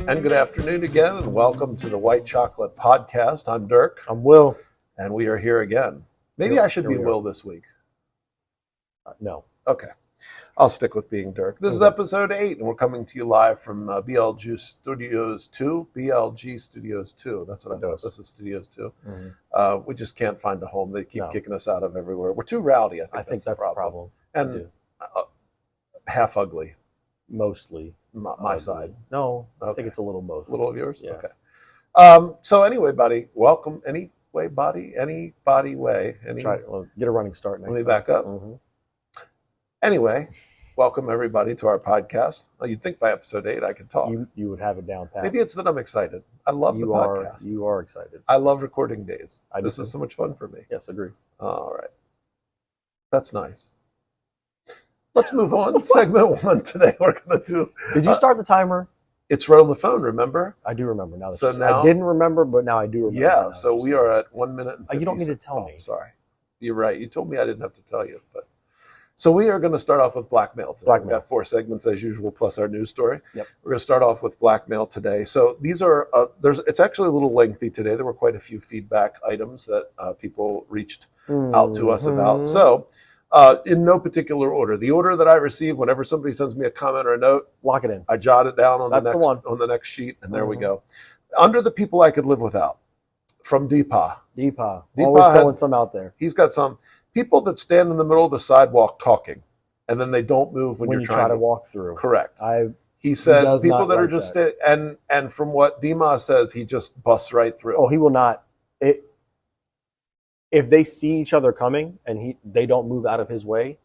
And good afternoon again, and welcome to the White Chocolate Podcast. I'm Dirk. I'm Will. And we are here again. Maybe I should be Will this week. No. Okay. I'll stick with being Dirk. This is episode 8, and we're coming to you live from BLG Studios 2. BLG Studios 2. That's what I thought. This is Studios 2. Mm-hmm. We just can't find a home. They keep kicking us out of everywhere. We're too rowdy, I think that's the problem. And half ugly. Mostly. My side. No, I think it's a little most. A little of yours? Yeah. Okay. So anyway, buddy, welcome. Any body way. Get a running start next time. Let me back up. Mm-hmm. Anyway, welcome everybody to our podcast. Well, you'd think by episode 8 I could talk. You would have it down pat. Maybe it's that I'm excited. I love the podcast. You are excited. I love recording days. This is so much fun for me. Yes, agree. All right. That's nice. Let's move on. Segment 1 today we're going to do. Did you start the timer? It's right on the phone, remember? I do remember now. Now, I didn't remember, but now I do remember. Yeah, so we are at 1 minute and 50 You don't need to tell me. Sorry. You're right. You told me I didn't have to tell you. So we are going to start off with blackmail today. We've got 4 segments as usual, plus our news story. Yep. We're going to start off with blackmail today. So these are, it's actually a little lengthy today. There were quite a few feedback items that people reached out to us about. So in no particular order. The order that I receive whenever somebody sends me a comment or a note, lock it in. I jot it down on the next sheet, and there we go. Under the people I could live without, from Deepa. Deepa. Always throwing some out there. He's got some people that stand in the middle of the sidewalk talking, and then they don't move when you're trying to walk through. Correct. He said people that are just and from what Dima says, he just busts right through. Oh, he will not. If they see each other coming and they don't move out of his way,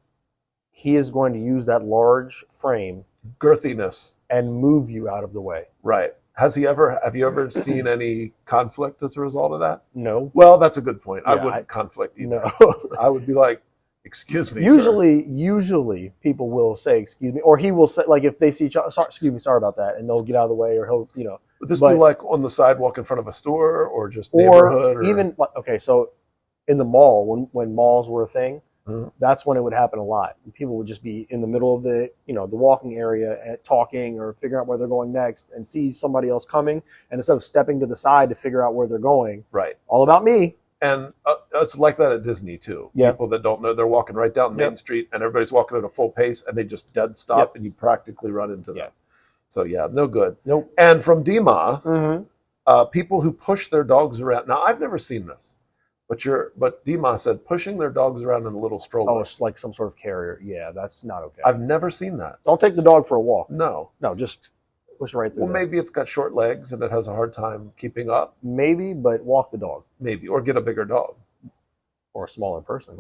he is going to use that large frame, girthiness, and move you out of the way. Right. Have you ever seen any conflict as a result of that? No. Well, that's a good point. I wouldn't conflict either. No. I would be like, excuse me. Usually people will say, excuse me, or he will say, like, if they see each other, excuse me, sorry about that, and they'll get out of the way, or he'll, Would this be like on the sidewalk in front of a store, or just neighborhood? Or even, okay, so in the mall, when malls were a thing, that's when it would happen a lot. People would just be in the middle of the walking area talking or figuring out where they're going next, and see somebody else coming, and instead of stepping to the side to figure out where they're going, right? All about me. And it's like that at Disney too. Yep. People that don't know, they're walking right down Main Street, and everybody's walking at a full pace, and they just dead stop, and you practically run into them. So no good. Nope. And from Dima, people who push their dogs around. Now I've never seen this. But Dima said pushing their dogs around in a little stroller. Oh, it's like some sort of carrier. Yeah, that's not okay. I've never seen that. Don't take the dog for a walk. No, just push right through. Well, maybe it's got short legs and it has a hard time keeping up. Maybe, but walk the dog. Maybe, or get a bigger dog. Or a smaller person.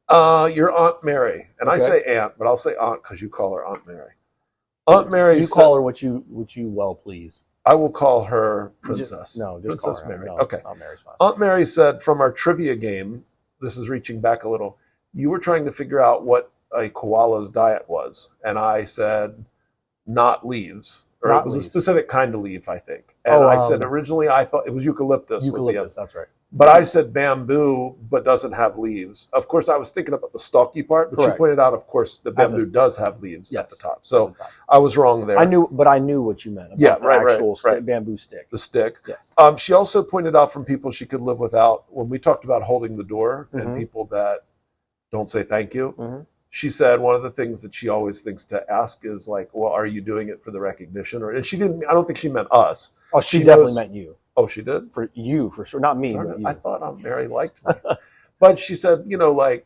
Your Aunt Mary, and I say aunt, but I'll say aunt because you call her Aunt Mary. Aunt Mary. You call her what you well please. I will call her Princess. Just Princess call her Mary. No, okay. Aunt Mary's fine. Aunt Mary said from our trivia game, this is reaching back a little, you were trying to figure out what a koala's diet was. And I said, not leaves. Or it was a specific kind of leaf, I think. And I said, originally I thought it was eucalyptus. Eucalyptus, that's right. But I said bamboo, but doesn't have leaves. Of course, I was thinking about the stalky part, but you pointed out, of course, the bamboo does have leaves at the top. So I was wrong there. I knew what you meant about the actual bamboo stick. The stick. Yes. She also pointed out from people she could live without, when we talked about holding the door and people that don't say thank you, she said one of the things that she always thinks to ask is like, well, are you doing it for the recognition? And she didn't, I don't think she meant us. Oh, she definitely meant you. Oh, she did? For you, for sure. Not me, but you. I thought Aunt Mary liked me. But she said, like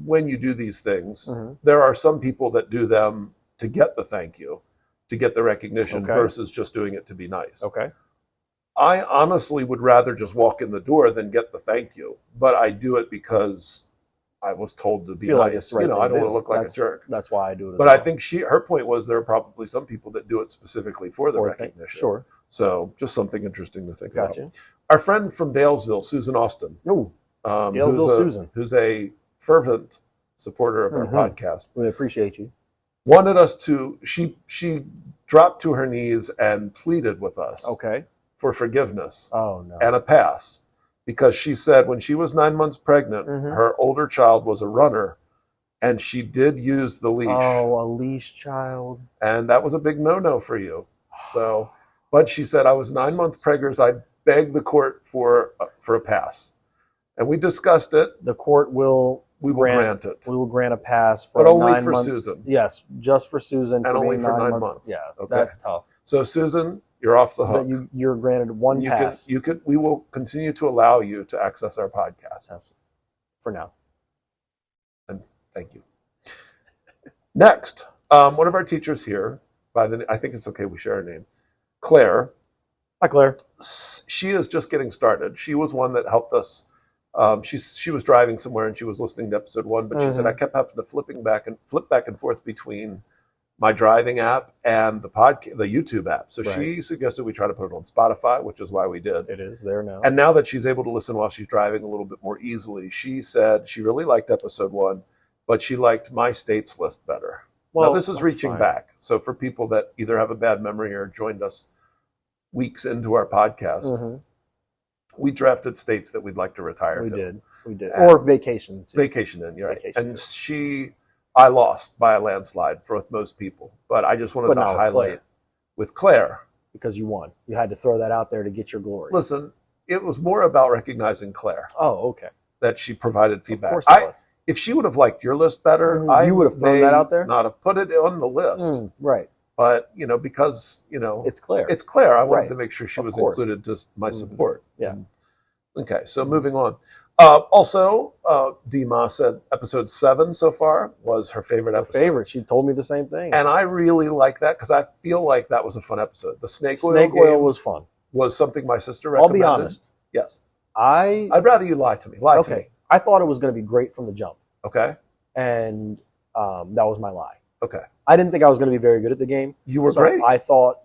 when you do these things, there are some people that do them to get the thank you, to get the recognition versus just doing it to be nice. Okay. I honestly would rather just walk in the door than get the thank you. But I do it because I was told to be nice. Like it's right, I don't want to look like a jerk. That's why I do it. But I think her point was there are probably some people that do it specifically for the recognition. Sure. So just something interesting to think about. Gotcha. Our friend from Dalesville, Susan Austin. Oh, Dalesville Susan. Who's a fervent supporter of our podcast. We appreciate you. Wanted us to, she dropped to her knees and pleaded with us for forgiveness and a pass. Because she said when she was 9 months pregnant, her older child was a runner, and she did use the leash. Oh, a leash child. And that was a big no-no for you. So, but she said I was 9-month preggers. I begged the court for a pass, and we discussed it. The court will grant it. We will grant a pass for but only 9 for month, Susan. Yes, just for Susan, and for only being for 9 months. months. Yeah, okay. That's tough. So Susan, you're off the hook. You're granted one pass. We will continue to allow you to access our podcast. Yes, for now. And thank you. Next, one of our teachers here, I think it's okay we share her name, Claire. Hi, Claire. She is just getting started. She was one that helped us. She was driving somewhere and she was listening to episode 1, but she said I kept having to flip back and forth between my driving app and the YouTube app. So she suggested we try to put it on Spotify, which is why we did. It is there now. And now that she's able to listen while she's driving a little bit more easily, she said she really liked episode 1, but she liked my states list better. Well, now this is reaching back. So for people that either have a bad memory or joined us weeks into our podcast, we drafted states that we'd like to retire to. We did. Or vacation to. Vacation in, right. And I lost by a landslide for most people. But I just wanted to highlight with Claire. Because you won. You had to throw that out there to get your glory. Listen, it was more about recognizing Claire. Oh, okay. That she provided feedback. Of course it was. If she would have liked your list better, you would have thrown that out there? Not have put it on the list. Right. But, because, it's Claire. It's Claire. I wanted to make sure she was included to my support. Yeah. Okay, so moving on. Also, Dima said episode 7 so far was her favorite episode. She told me the same thing. And I really like that because I feel like that was a fun episode. The snake oil was fun. Was something my sister recommended. I'll be honest. Yes. I'd rather you lie to me. Lie to me. I thought it was going to be great from the jump. Okay. And that was my lie. Okay. I didn't think I was going to be very good at the game. You were great. I thought,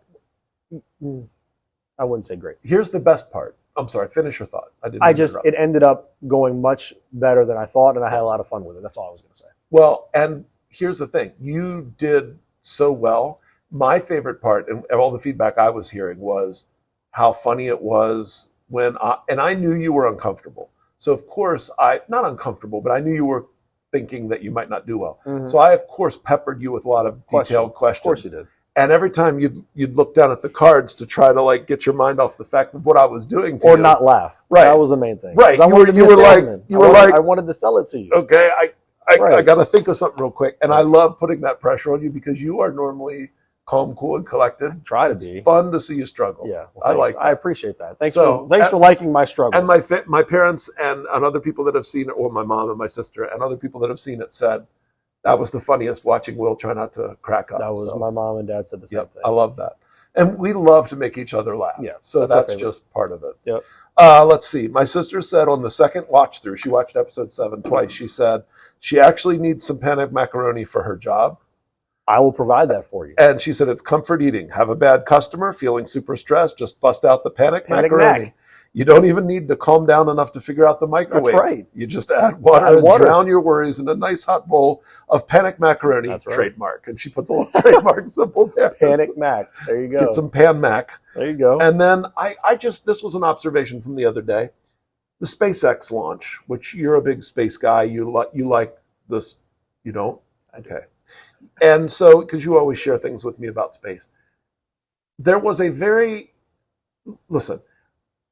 I wouldn't say great. Here's the best part. I'm sorry, finish your thought. It ended up going much better than I thought, and I had a lot of fun with it. That's all I was going to say. Well, and here's the thing. You did so well. My favorite part, and all the feedback I was hearing, was how funny it was when I knew you were uncomfortable. So, of course, not uncomfortable, but I knew you were thinking that you might not do well. So I, of course, peppered you with a lot of detailed questions. Of course you did. And every time you'd look down at the cards to try to get your mind off the fact of what I was doing to you. Or not laugh. Right. That was the main thing. Right. I wanted to be a salesman. I wanted to sell it to you. Okay, I got to think of something real quick. And I love putting that pressure on you because you are normally calm, cool, and collected. It's fun to see you struggle. Yeah, well, I appreciate that. Thanks for liking my struggles. And my parents and other people that have seen it, or my mom and my sister and other people that have seen it said, that was the funniest, watching Will try not to crack up. That was my mom and dad said the same thing. I love that. And we love to make each other laugh. Yeah, so that's just part of it. Yep. Let's see. My sister said on the second watch through, she watched episode 7 twice. She said she actually needs some panic macaroni for her job. I will provide that for you. And she said it's comfort eating. Have a bad customer, feeling super stressed, just bust out the panic macaroni. You don't even need to calm down enough to figure out the microwave. That's right. You just add water and drown your worries in a nice hot bowl of panic macaroni. That's right. Trademark. And she puts a little trademark symbol there. Panic mac. There you go. Get some pan mac. There you go. And then this was an observation from the other day. The SpaceX launch, which you're a big space guy. You like this, you don't? Okay. And so, because you always share things with me about space, there was listen,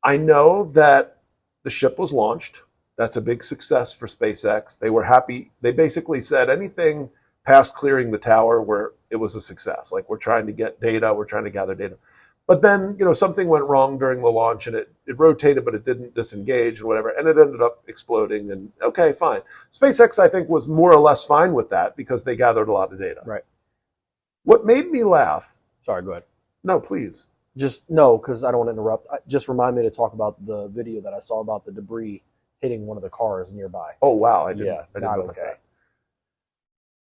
I know that the ship was launched. That's a big success for SpaceX. They were happy. They basically said anything past clearing the tower where it was a success. We're trying to get data, we're trying to gather data. But then, something went wrong during the launch and it rotated, but it didn't disengage and whatever. And it ended up exploding. And okay, fine. SpaceX, I think, was more or less fine with that because they gathered a lot of data. Right. What made me laugh. Sorry, go ahead. No, please. No, because I don't want to interrupt. Just remind me to talk about the video that I saw about the debris hitting one of the cars nearby. Oh, wow. I didn't not look okay. at that.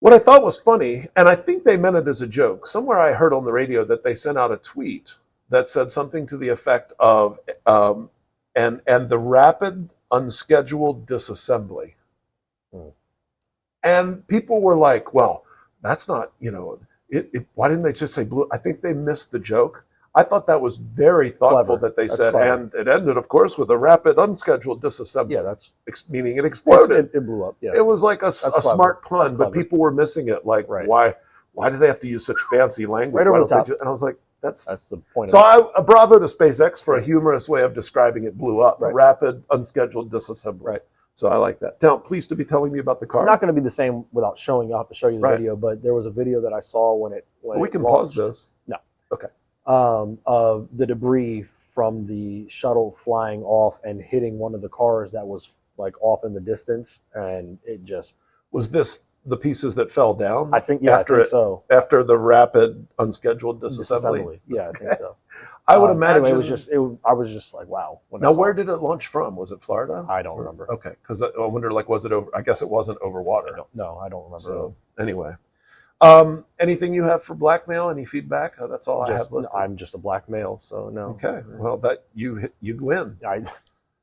What I thought was funny, and I think they meant it as a joke, somewhere I heard on the radio that they sent out a tweet that said something to the effect of, and the rapid unscheduled disassembly. And people were like, well, that's not, why didn't they just say blue? I think they missed the joke. I thought that was very thoughtful that they said, and it ended, of course, with a rapid unscheduled disassembly. Yeah, that's meaning it exploded. It blew up. Yeah, it was like a smart pun, but people were missing it. Why do they have to use such fancy language? Right over the top. And I was like, That's the point. So a bravo to SpaceX for a humorous way of describing it. Blew up. Right. Rapid, unscheduled disassembly. Right. So I like that. Pleased to be telling me about the car. Not going to be the same without showing. I'll have to show you the video, but there was a video that I saw when we can launched. pause this. No. Okay. Of the debris from the shuttle flying off and hitting one of the cars that was like off in the distance, and it just was this the pieces that fell down. I think so. After the rapid unscheduled disassembly. Yeah, I think so. I would imagine anyway, I was just like, wow. Now, where did it launch from? Was it Florida? I don't remember. Okay, because I wonder, like, was it over? I guess it wasn't over water. I don't remember. So anyway, anything you have for blackmail? Any feedback? That's all I have listed. I'm just a blackmail, so no. Okay, well, that you win.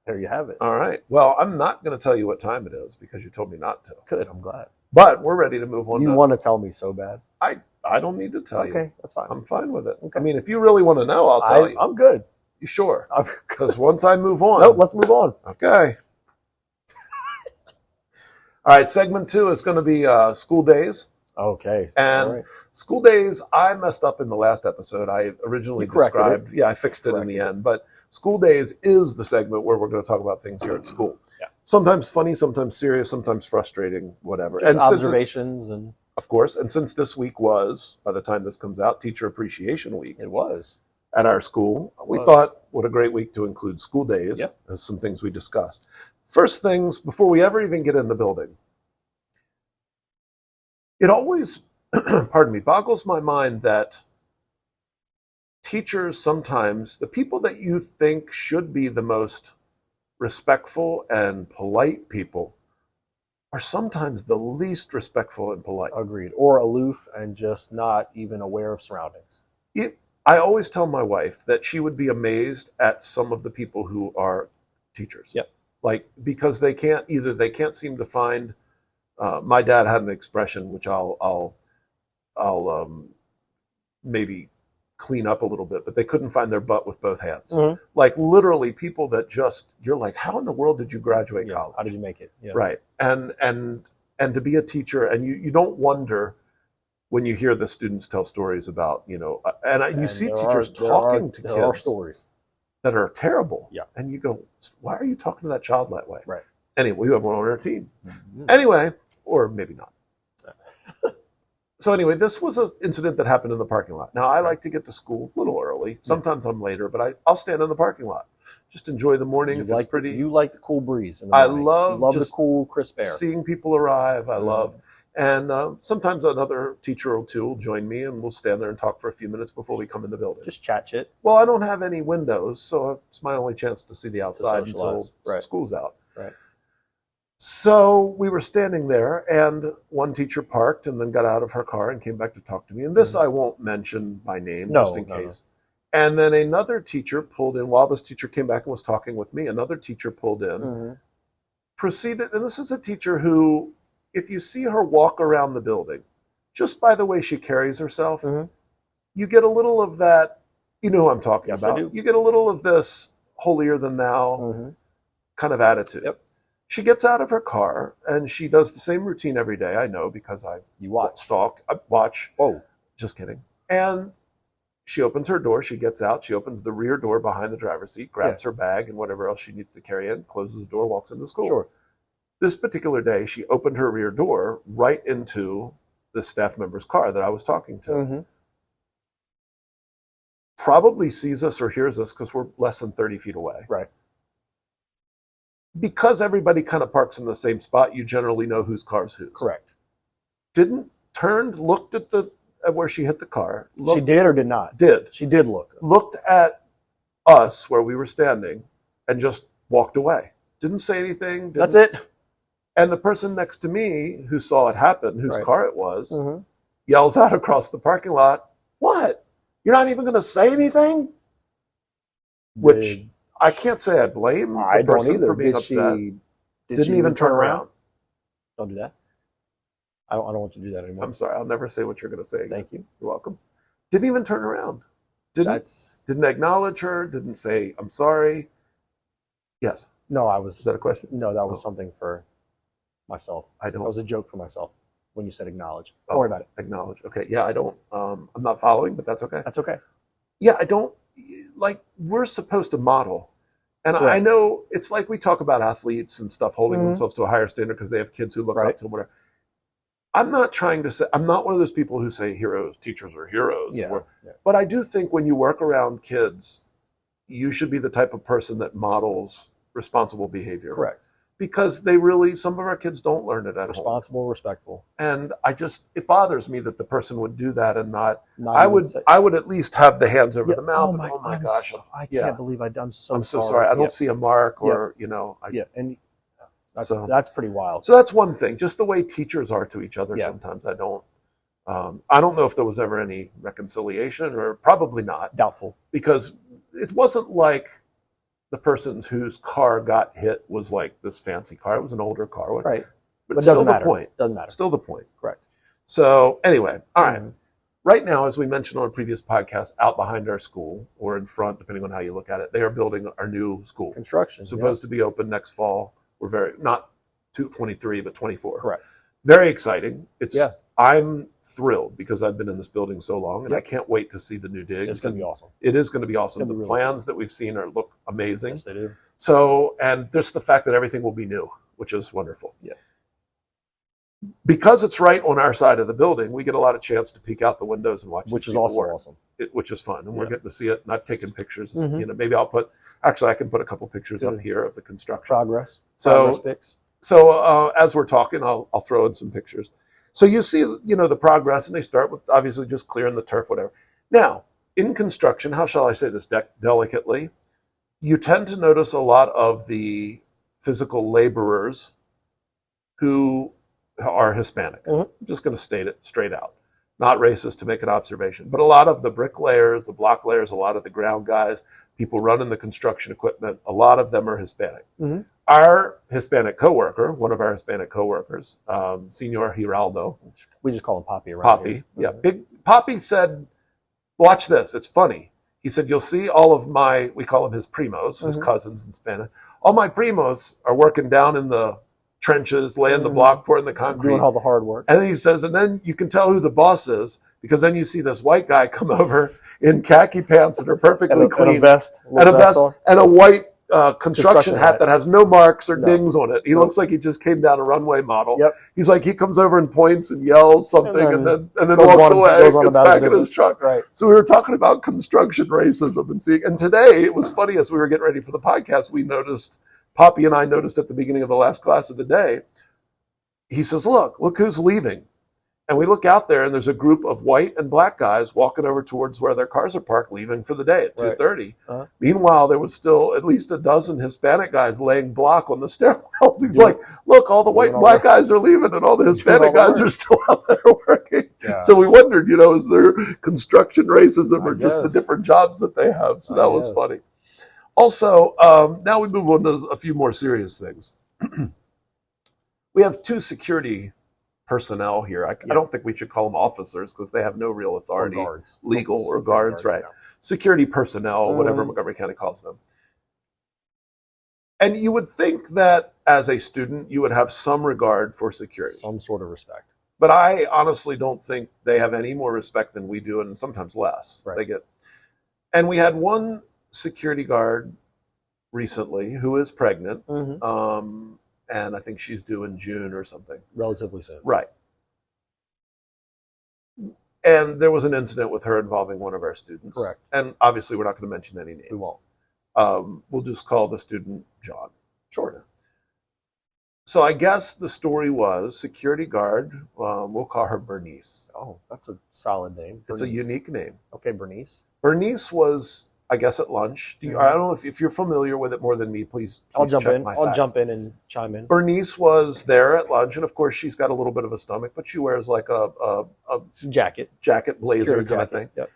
There you have it. All right. Well, I'm not going to tell you what time it is because you told me not to. Good. I'm glad. But we're ready to move on. You want to tell me so bad. I don't need to tell you. Okay, that's fine. I'm fine with it. Okay. I mean, if you really want to know, I'll tell you. I'm good. You sure? Because once I move on. Nope, let's move on. Okay. All right, segment 2 is going to be school days. Okay. And school days, I messed up in the last episode. I originally described, I fixed it in the end. But school days is the segment where we're going to talk about things here at school. Yeah. Sometimes funny, sometimes serious, sometimes frustrating, whatever. Just observations and of course. And since this week was, by the time this comes out, Teacher Appreciation Week. It was. At our school, we thought, what a great week to include school days as some things we discussed. First things, before we ever even get in the building, it always, boggles my mind that teachers sometimes, the people that you think should be the most respectful and polite people, are sometimes the least respectful and polite. Agreed. Or aloof and just not even aware of surroundings. I always tell my wife that she would be amazed at some of the people who are teachers. Yep. Like, because they can't seem to find. My dad had an expression which I'll maybe clean up a little bit, but they couldn't find their butt with both hands. Mm-hmm. Like literally, people that you're like, how in the world did you graduate college? How did you make it? Yeah. Right, and to be a teacher, and you don't wonder when you hear the students tell stories about and you see teachers talking to kids. There are stories that are terrible. Yeah, and you go, why are you talking to that child that way? Right. Anyway, we have one on our team. Mm-hmm. Anyway, or maybe not. So anyway, this was an incident that happened in the parking lot. Now, I like to get to school a little early. Sometimes I'm later, but I'll stand in the parking lot. Just enjoy the morning. It's pretty. You like the cool breeze in the morning. I love the cool, crisp air. Seeing people arrive, I love. And sometimes another teacher or two will join me, and we'll stand there and talk for a few minutes before we come in the building. Just chat shit. Well, I don't have any windows, so it's my only chance to see the outside until school's out. Right. So we were standing there, and one teacher parked and then got out of her car and came back to talk to me. And this I won't mention by name, just in case. No. And then another teacher pulled in. While this teacher came back and was talking with me, another teacher pulled in, proceeded, and this is a teacher who, if you see her walk around the building, just by the way she carries herself, you get a little of that, you know who I'm talking about. I do. You get a little of this holier than thou kind of attitude. Yep. She gets out of her car and she does the same routine every day. I know because I watch. Oh, just kidding. And she opens her door. She gets out. She opens the rear door behind the driver's seat, grabs her bag and whatever else she needs to carry in, closes the door, walks into school. Sure. This particular day, she opened her rear door right into the staff member's car that I was talking to. Probably sees us or hears us because we're less than 30 feet away. Right. Because everybody kind of parks in the same spot, you generally know whose car's whose. Correct. Looked at where she hit the car. She did or did not? Did. She did look. Looked at us where we were standing and just walked away. Didn't say anything. That's it. And the person next to me who saw it happen, whose car it was, yells out across the parking lot, "What? You're not even going to say anything?" Which I can't say I blame the person for being upset. Didn't even turn around. Don't do that. I don't want you to do that anymore. I'm sorry. I'll never say what you're going to say again. Thank you. You're welcome. Didn't even turn around. Didn't acknowledge her. Didn't say, "I'm sorry." Yes. No, Is that a question? No, that was something for myself. I don't. That was a joke for myself when you said acknowledge. Don't worry about it. Acknowledge. Okay. Yeah, I don't. I'm not following, but that's okay. That's okay. yeah, I don't like. We're supposed to model, and I know it's like we talk about athletes and stuff holding themselves to a higher standard because they have kids who look up to them. Whatever. I'm not trying to say, I'm not one of those people who say teachers are heroes. Yeah. But I do think when you work around kids, you should be the type of person that models responsible behavior. Correct. Because some of our kids don't learn it at home. Responsible, respectful. And it bothers me that the person would do that and not I would at least have the hands over the mouth. Oh my gosh. I can't believe I'm so sorry. I don't see a mark or, and that's pretty wild. So that's one thing. Just the way teachers are to each other sometimes. I don't know if there was ever any reconciliation, or probably not. Doubtful. Because it wasn't like the person whose car got hit was like this fancy car. It was an older car. Right. But still the point. Doesn't matter. Still the point. Correct. So anyway, all right. Right now, as we mentioned on a previous podcast, out behind our school, or in front, depending on how you look at it, they are building our new school. Construction. Supposed to be open next fall. We're not 23, but 24. Correct. Very exciting. I'm thrilled because I've been in this building so long, and I can't wait to see the new digs. It's going to be awesome. It is going to be awesome. The plans that we've seen look amazing. Yes, they do. So, and just the fact that everything will be new, which is wonderful. Yeah. Because it's right on our side of the building, we get a lot of chance to peek out the windows and watch. Which is also awesome. Which is fun, and we're getting to see it. Not taking pictures. Maybe I can put a couple pictures up here of the construction progress pics. So as we're talking, I'll throw in some pictures. So you see, the progress, and they start with obviously just clearing the turf, whatever. Now, in construction, how shall I say this delicately? You tend to notice a lot of the physical laborers who are Hispanic. I'm just going to state it straight out. Not racist to make an observation, but a lot of the bricklayers, the block layers, a lot of the ground guys, people running the construction equipment, a lot of them are Hispanic. Our Hispanic coworker, one of our Hispanic coworkers, Senor Giraldo. We just call him Poppy around here. Yeah. Big Poppy said, watch this, it's funny. He said, you'll see all of we call them his primos, his cousins in Spanish. All my primos are working down in the trenches, laying the block, pouring the concrete. Doing all the hard work. And then he says, and then you can tell who the boss is, because then you see this white guy come over in khaki pants that are perfectly clean. And a vest. And a white construction hat that has no marks or dings on it. He looks like he just came down a runway model. He's like, he comes over and points and yells something and then walks away, gets back in his truck. Right. So we were talking about construction racism and today it was funny as we were getting ready for the podcast, Poppy and I noticed at the beginning of the last class of the day, he says, look who's leaving. And we look out there and there's a group of white and black guys walking over towards where their cars are parked, leaving for the day at 2:30. Meanwhile, there was still at least a dozen Hispanic guys laying block on the stairwells. He's like, look, all the white and black guys are leaving and all the Hispanic guys are still out there working. Yeah. So we wondered, is there construction racism or just the different jobs that they have? So that was funny. Also, now we move on to a few more serious things. We have two security personnel here. I don't think we should call them officers because they have no real authority, legal or guards, right? Yeah. Security personnel, whatever Montgomery County calls them. And you would think that as a student, you would have some regard for security. Some sort of respect. But I honestly don't think they have any more respect than we do, and sometimes less. Right. And we had one security guard recently who is pregnant. And I think she's due in June or something. Relatively soon. Right. And there was an incident with her involving one of our students. Correct. And obviously we're not going to mention any names. We won't. We'll just call the student John. Sure. So I guess the story was security guard, we'll call her Bernice. Oh, that's a solid name. It's a unique name. Okay, Bernice. Bernice was, I guess, at lunch. I don't know if you're familiar with it more than me. Please I'll jump check in. my I'll facts. jump in and chime in. Bernice was there at lunch, and of course, she's got a little bit of a stomach, but she wears like a jacket, blazer security kind of thing. Yep.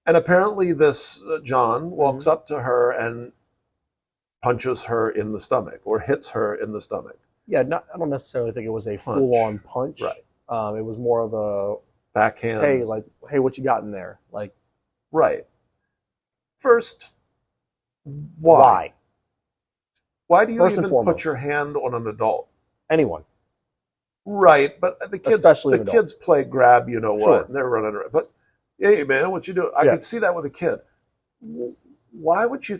And apparently, this John walks up to her and punches her in the stomach or hits her in the stomach. Yeah, I don't necessarily think it was a full-on punch. Right. It was more of a backhand. Hey, what you got in there? Right. First, why? Why do you even put your hand on an adult? Anyone. Right, but the kids, especially the kids play grab, Sure. and they're running around. But Hey, man, what you doing? I Yeah. could see that with a kid. Why would you?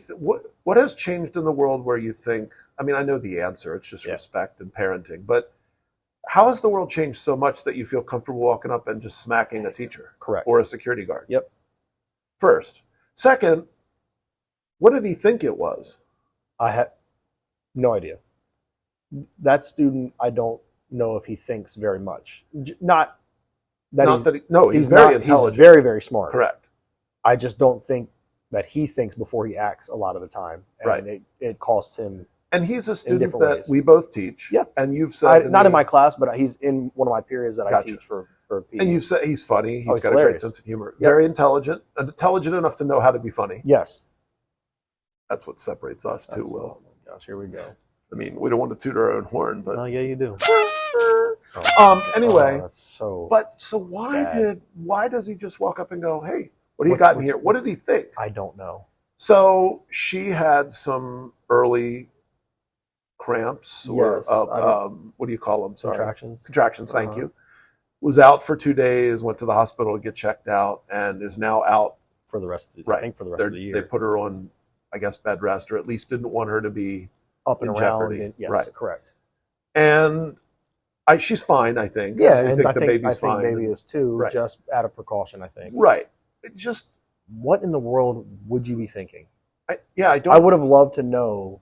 What has changed in the world where you think? I mean, I know the answer. It's just respect and parenting. But how has the world changed so much that you feel comfortable walking up and just smacking a teacher, Correct, or a security guard? Yep. First, second, what did he think it was? I had no idea. That student, I don't know if he thinks very much. Not that he's very intelligent. He's very, very smart. Correct. I just don't think that he thinks before he acts a lot of the time. And right. It costs him. And he's a student that we both teach. Yeah. And you've said not in my class, but he's in one of my periods that gotcha. I teach for PE. And you said he's funny. He's got hilarious. A great sense of humor. Yep. Very intelligent enough to know how to be funny. Yes. That's what separates us too, Will. Oh my gosh, here we go. I mean, we don't want to toot our own horn, but yeah, you do. Anyway, that's so. But so why does he just walk up and go, "Hey, what do you got in here?" What did he think? I don't know. So she had some early cramps, or what do you call them? Sorry, Contractions. Thank you. Was out for 2 days. Went to the hospital to get checked out, and is now out for the rest of the. I think for the rest of the year. They put her on, I guess, bed rest, or at least didn't want her to be up and in around. jeopardy. Yes, correct. And she's fine, I think. Yeah, I think the baby's fine. I think baby is too, right. just out of precaution, I think. Right. It just. What in the world would you be thinking? I would have loved to know,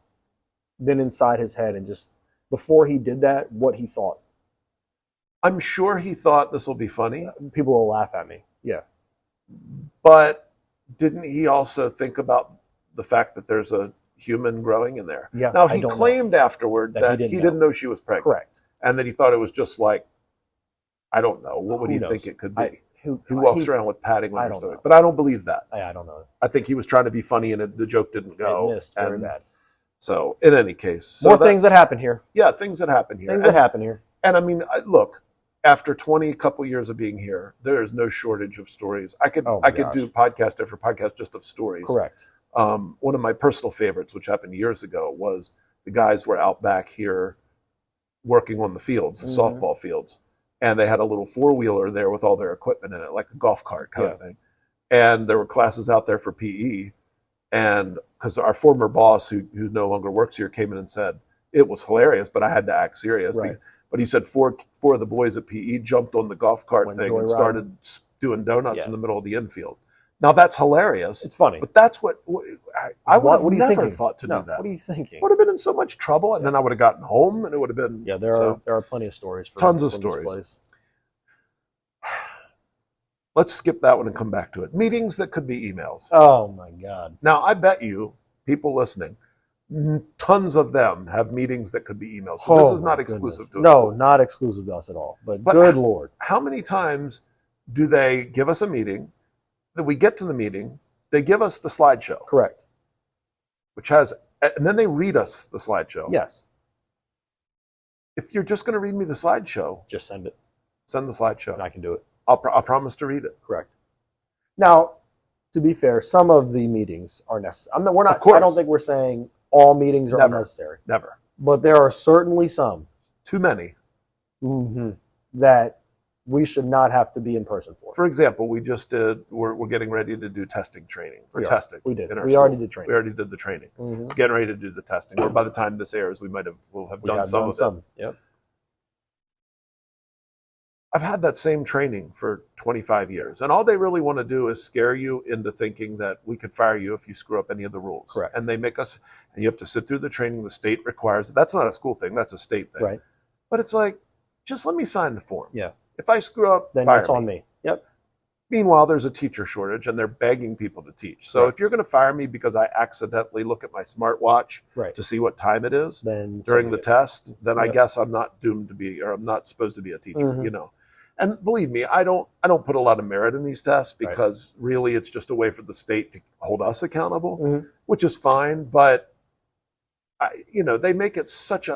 been inside his head and just, before he did that, what he thought. I'm sure he thought this will be funny. People will laugh at me. Yeah. But didn't he also think about the fact that there's a human growing in there? Yeah. Now, he claimed afterward that he didn't know she was pregnant. Correct. And that he thought it was just like, I don't know. What would he think it could be? Who walks around with padding on their stomach? But I don't believe that. I don't know. I think he was trying to be funny and the joke didn't go. It missed very bad. So, in any case. More things that happen here. Yeah, things that happen here. Things that happen here. And I mean, look, after 20 couple years of being here, there is no shortage of stories. I could do podcast after podcast just of stories. Correct. One of my personal favorites, which happened years ago, was the guys were out back here working on the fields, the softball fields. And they had a little four-wheeler there with all their equipment in it, like a golf cart kind of thing. And there were classes out there for PE. And because our former boss, who no longer works here, came in and said, it was hilarious, but I had to act serious. Right. But he said four of the boys at PE jumped on the golf cart thing and started doing donuts in the middle of the infield. Now, that's hilarious. It's funny. But that's what I would have never thought to do that. What are you thinking? Would have been in so much trouble, and then I would have gotten home, and it would have been... Yeah, there are plenty of stories. Tons of stories. Let's skip that one and come back to it. Meetings that could be emails. Oh, my God. Now, I bet you, people listening, tons of them have meetings that could be emails. So this is not exclusive to us. No, not exclusive to us at all. But good Lord. How many times do they give us a meeting, that we get to the meeting, they give us the slideshow. Correct. And then they read us the slideshow. Yes. If you're just going to read me the slideshow, just send it. Send the slideshow. And I can do it. I'll promise to read it. Correct. Now, to be fair, some of the meetings are necessary. I don't think we're saying all meetings are unnecessary. Never. But there are certainly some. Too many. That we should not have to be in person for. For example, we're getting ready to do testing training. Testing. We did. We already did training. We already did the training. Getting ready to do the testing. Or by the time this airs, we'll have done some of it. Yep. I've had that same training for 25 years. And all they really want to do is scare you into thinking that we could fire you if you screw up any of the rules. Correct. And they make us, and you have to sit through the training the state requires. That's not a school thing, that's a state thing. Right. But it's like, just let me sign the form. Yeah. If I screw up, then fire it's on me. Yep. Meanwhile, there's a teacher shortage and they're begging people to teach. So if you're going to fire me because I accidentally look at my smartwatch to see what time it is during the test, then I guess I'm not doomed to be, or I'm not supposed to be a teacher, you know. And believe me, I don't put a lot of merit in these tests because really it's just a way for the state to hold us accountable, which is fine. But they make it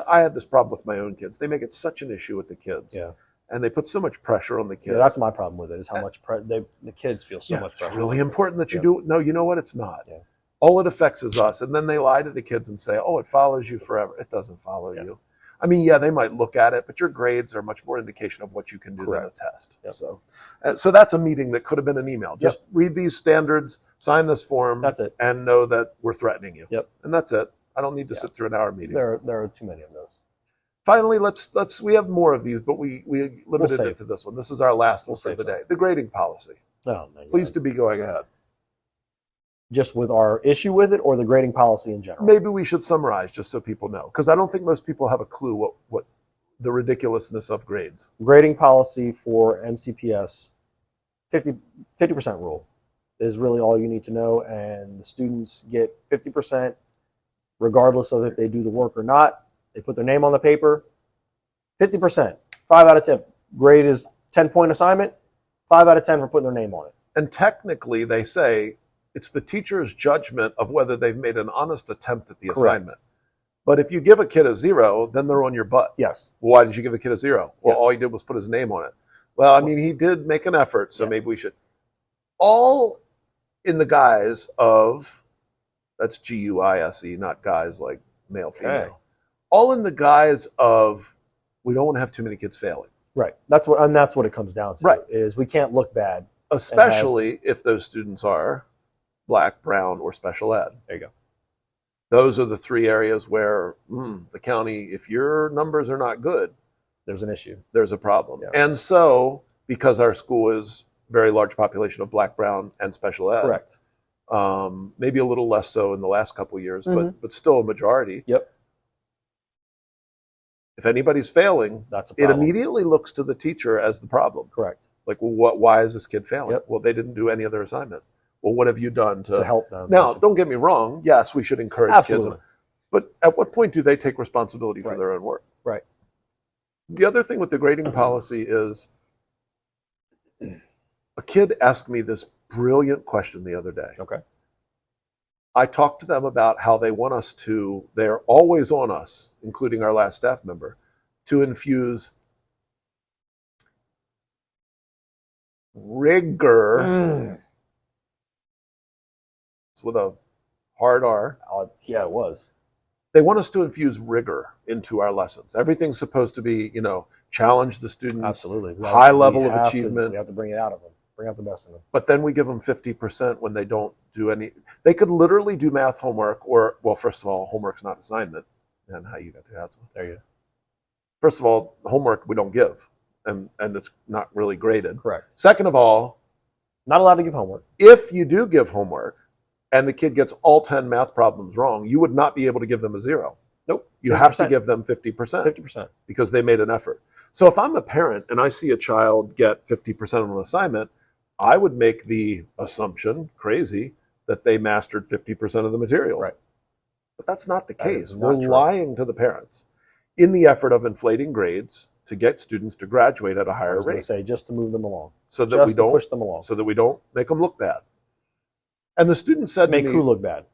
I had this problem with my own kids. They make it such an issue with the kids. Yeah. And they put so much pressure on the kids. Yeah, that's my problem with it, is how much the kids feel so much pressure. It's really important that you do. No, you know what? It's not. Yeah. All it affects is us. And then they lie to the kids and say, oh, it follows you forever. It doesn't follow you. I mean, yeah, they might look at it, but your grades are much more indication of what you can do than a test. Yep. So that's a meeting that could have been an email. Just read these standards, sign this form, that's it, and know that we're threatening you. Yep. And that's it. I don't need to sit through an hour meeting. There are too many of those. Finally, we have more of these, but we limited it to this one. This is our last one for the day. The grading policy. Oh, man. Pleased to be going ahead. Just with our issue with it, or the grading policy in general? Maybe we should summarize just so people know, because I don't think most people have a clue what the ridiculousness of grades. Grading policy for MCPS, 50% rule is really all you need to know, and the students get 50% regardless of if they do the work or not. They put their name on the paper, 50%, 5 out of 10. Grade is 10-point assignment, 5 out of 10 for putting their name on it. And technically, they say it's the teacher's judgment of whether they've made an honest attempt at the assignment. But if you give a kid a 0, then they're on your butt. Yes. Well, why did you give a kid a 0? Well, all he did was put his name on it. Well, I mean, he did make an effort, so maybe we should. All in the guise of, that's G-U-I-S-E, not guys like male, female. All in the guise of, we don't want to have too many kids failing. Right. That's what it comes down to. Right. Is we can't look bad. Especially if those students are Black, brown, or special ed. There you go. Those are the 3 areas where the county, if your numbers are not good, there's an issue. There's a problem. Yeah. And so, because our school is a very large population of Black, brown, and special ed. Correct. Maybe a little less so in the last couple of years, but still a majority. Yep. If anybody's failing, that's a problem. It immediately looks to the teacher as the problem. Correct. Like, well, why is this kid failing? Yep. Well, they didn't do any other assignment. Well, what have you done to help them? Now, don't get me wrong. Yes, we should encourage kids. But at what point do they take responsibility for their own work? Right. The other thing with the grading policy is a kid asked me this brilliant question the other day. Okay. I talked to them about how they want us to, they're always on us, including our last staff member, to infuse rigor. It's with a hard R. Yeah, it was. They want us to infuse rigor into our lessons. Everything's supposed to be, challenge the student. Absolutely. High level of achievement. We have to bring it out of them. Bring out the best in them. But then we give them 50% when they don't do any. They could literally do math homework well, first of all, homework's not assignment. And how you got the answer. There you go. First of all, homework we don't give. And it's not really graded. Correct. Second of all, not allowed to give homework. If you do give homework and the kid gets all 10 math problems wrong, you would not be able to give them a 0. Nope. You have to give them 50%. 50%. Because they made an effort. So if I'm a parent and I see a child get 50% on an assignment, I would make the assumption, crazy, that they mastered 50% of the material. Right. But that's not the case. We're lying to the parents in the effort of inflating grades to get students to graduate at a higher rate. I was going to say, just to move them along. So that we don't push them along. So that we don't make them look bad. And the student said make to me, who look bad?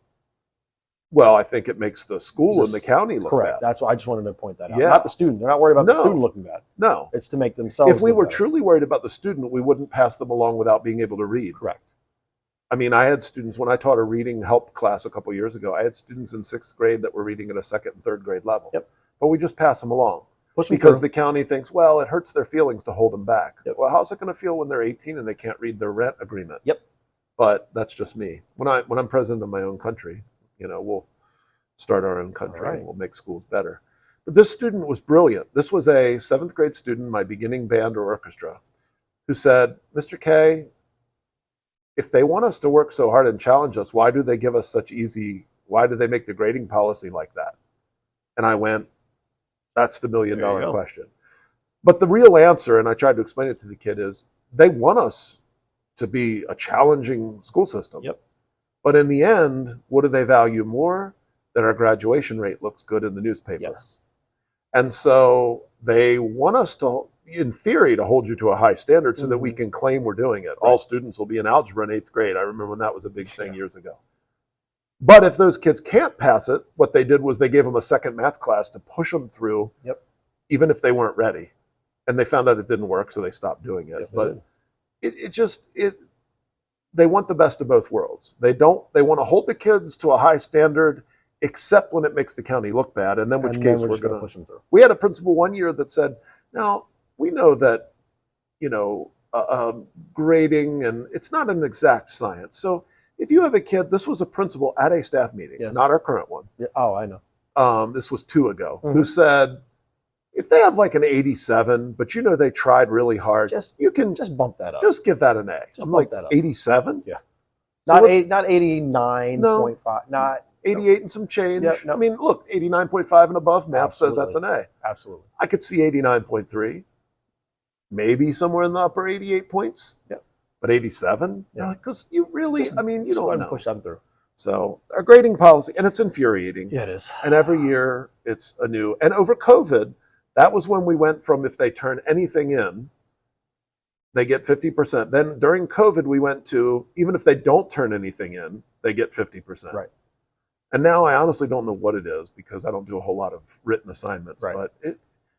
Well, I think it makes the school and the county look correct. bad. That's why I just wanted to point that out. Yeah. Not the student. They're not worried about the student looking bad. No. It's to make themselves If we were better. truly worried about the student, we wouldn't pass them along without being able to read. Correct. I mean, I had students, when I taught a reading help class a couple of years ago, I had students in 6th grade that were reading at a 2nd and 3rd grade level. Yep. But we just pass them along. Because through. The county thinks, well, it hurts their feelings to hold them back. Yep. Well, how's it going to feel when they're 18 and they can't read their rent agreement? Yep. But that's just me. When I'm president of my own country, we'll start our own country and we'll make schools better. But this student was brilliant. This was a 7th grade student, my beginning band or orchestra, who said, Mr. K, if they want us to work so hard and challenge us, why do they give us why do they make the grading policy like that? And I went, that's the $1 million question. But the real answer, and I tried to explain it to the kid, is they want us to be a challenging school system. Yep. But in the end, what do they value more? That our graduation rate looks good in the newspaper. Yes. And so they want us to, in theory, to hold you to a high standard so that we can claim we're doing it. Right. All students will be in algebra in 8th grade. I remember when that was a big thing years ago. But if those kids can't pass it, what they did was they gave them a second math class to push them through, even if they weren't ready. And they found out it didn't work, so they stopped doing it. Yes, but they want the best of both worlds. They want to hold the kids to a high standard except when it makes the county look bad, and then which case we're going to push them through. We had a principal one year that said, now, we know that, grading, and it's not an exact science. So if you have a kid, this was a principal at a staff meeting, not our current one. Yeah. Oh, I know. This was 2 ago, who said, if they have like an 87, but they tried really hard, you can just bump that up. Just give that an A. I'm like, that up. 87? Yeah. So not 89.5, no, not 88 and some change. Yeah, no. I mean, look, 89.5 and above, math says that's an A. Absolutely. I could see 89.3, maybe somewhere in the upper 88 points. Yeah. But 87? Yeah. Because you really, you don't know. Push them through. So our grading policy, and it's infuriating. Yeah, it is. And every year it's a new, and over COVID, that was when we went from if they turn anything in, they get 50%. Then during COVID, we went to, even if they don't turn anything in, they get 50%. Right. And now I honestly don't know what it is because I don't do a whole lot of written assignments, but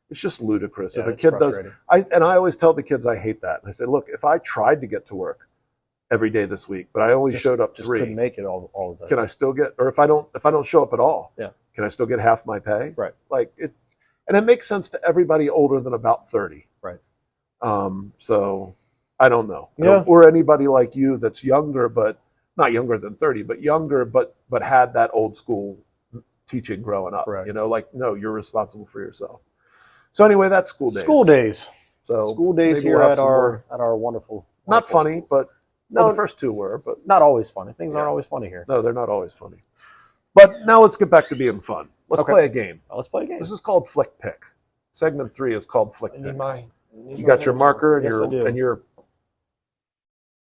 it's just ludicrous. If a kid does, I always tell the kids I hate that. And I say, look, if I tried to get to work every day this week, but I only showed up 3. Couldn't make it all the time. Can I still get, or if I don't show up at all, can I still get half my pay? Right. Like it, and it makes sense to everybody older than about 30. Right. So I don't know. Yeah. Or anybody like you that's younger, but not younger than 30, but younger, but had that old school teaching growing up. Right. No, you're responsible for yourself. So anyway, that's school days. School days. So school days here at our wonderful. Not funny, but the first 2 were, but not always funny. Things aren't always funny here. No, they're not always funny. But now let's get back to being fun. Let's play a game. Let's play a game. This is called Flick Pick. Segment 3 is called Flick Pick. You got your marker and your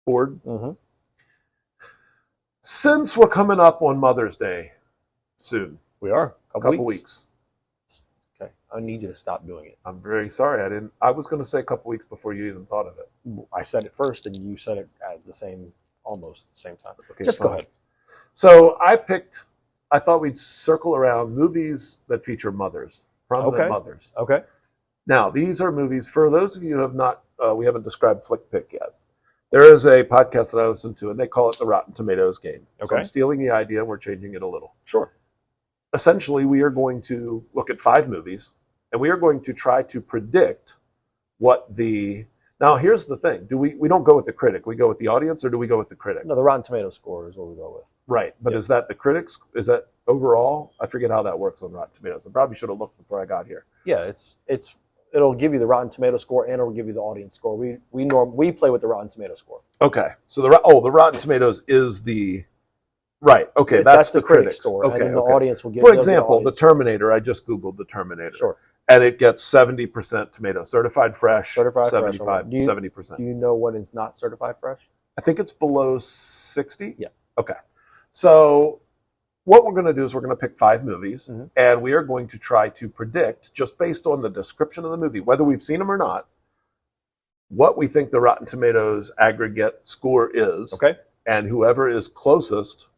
board. Mm-hmm. Since we're coming up on Mother's Day soon. We are. A couple weeks. Okay. I need you to stop doing it. I'm very sorry. I was going to say a couple weeks before you even thought of it. I said it first and you said it at almost the same time. Okay, just go ahead. So I thought we'd circle around movies that feature mothers, prominent mothers. Okay. Now, these are movies, for those of you who have not, we haven't described Flick Pick yet. There is a podcast that I listen to, and they call it the Rotten Tomatoes game. Okay. So I'm stealing the idea, and we're changing it a little. Sure. Essentially, we are going to look at 5 movies, and we are going to try to predict what the... Now, here's the thing. We don't go with the critic. We go with the audience, or do we go with the critic? No, the Rotten Tomatoes score is what we go with. Right. But is that the critics? Is that overall? I forget how that works on Rotten Tomatoes. I probably should have looked before I got here. Yeah, it'll give you the Rotten Tomato score and it'll give you the audience score. We play with the Rotten Tomato score. Okay. So the Rotten Tomatoes is the... Right. Okay. That's the critic score. Okay. And the audience will give. For example, the Terminator. I just Googled the Terminator. Sure. And it gets 70% tomato, certified fresh. 70%. Do you know when it's not certified fresh? I think it's below 60. Yeah. Okay. So what we're going to do is we're going to pick 5 movies, and we are going to try to predict, just based on the description of the movie, whether we've seen them or not, what we think the Rotten Tomatoes aggregate score is. Okay. And whoever is closest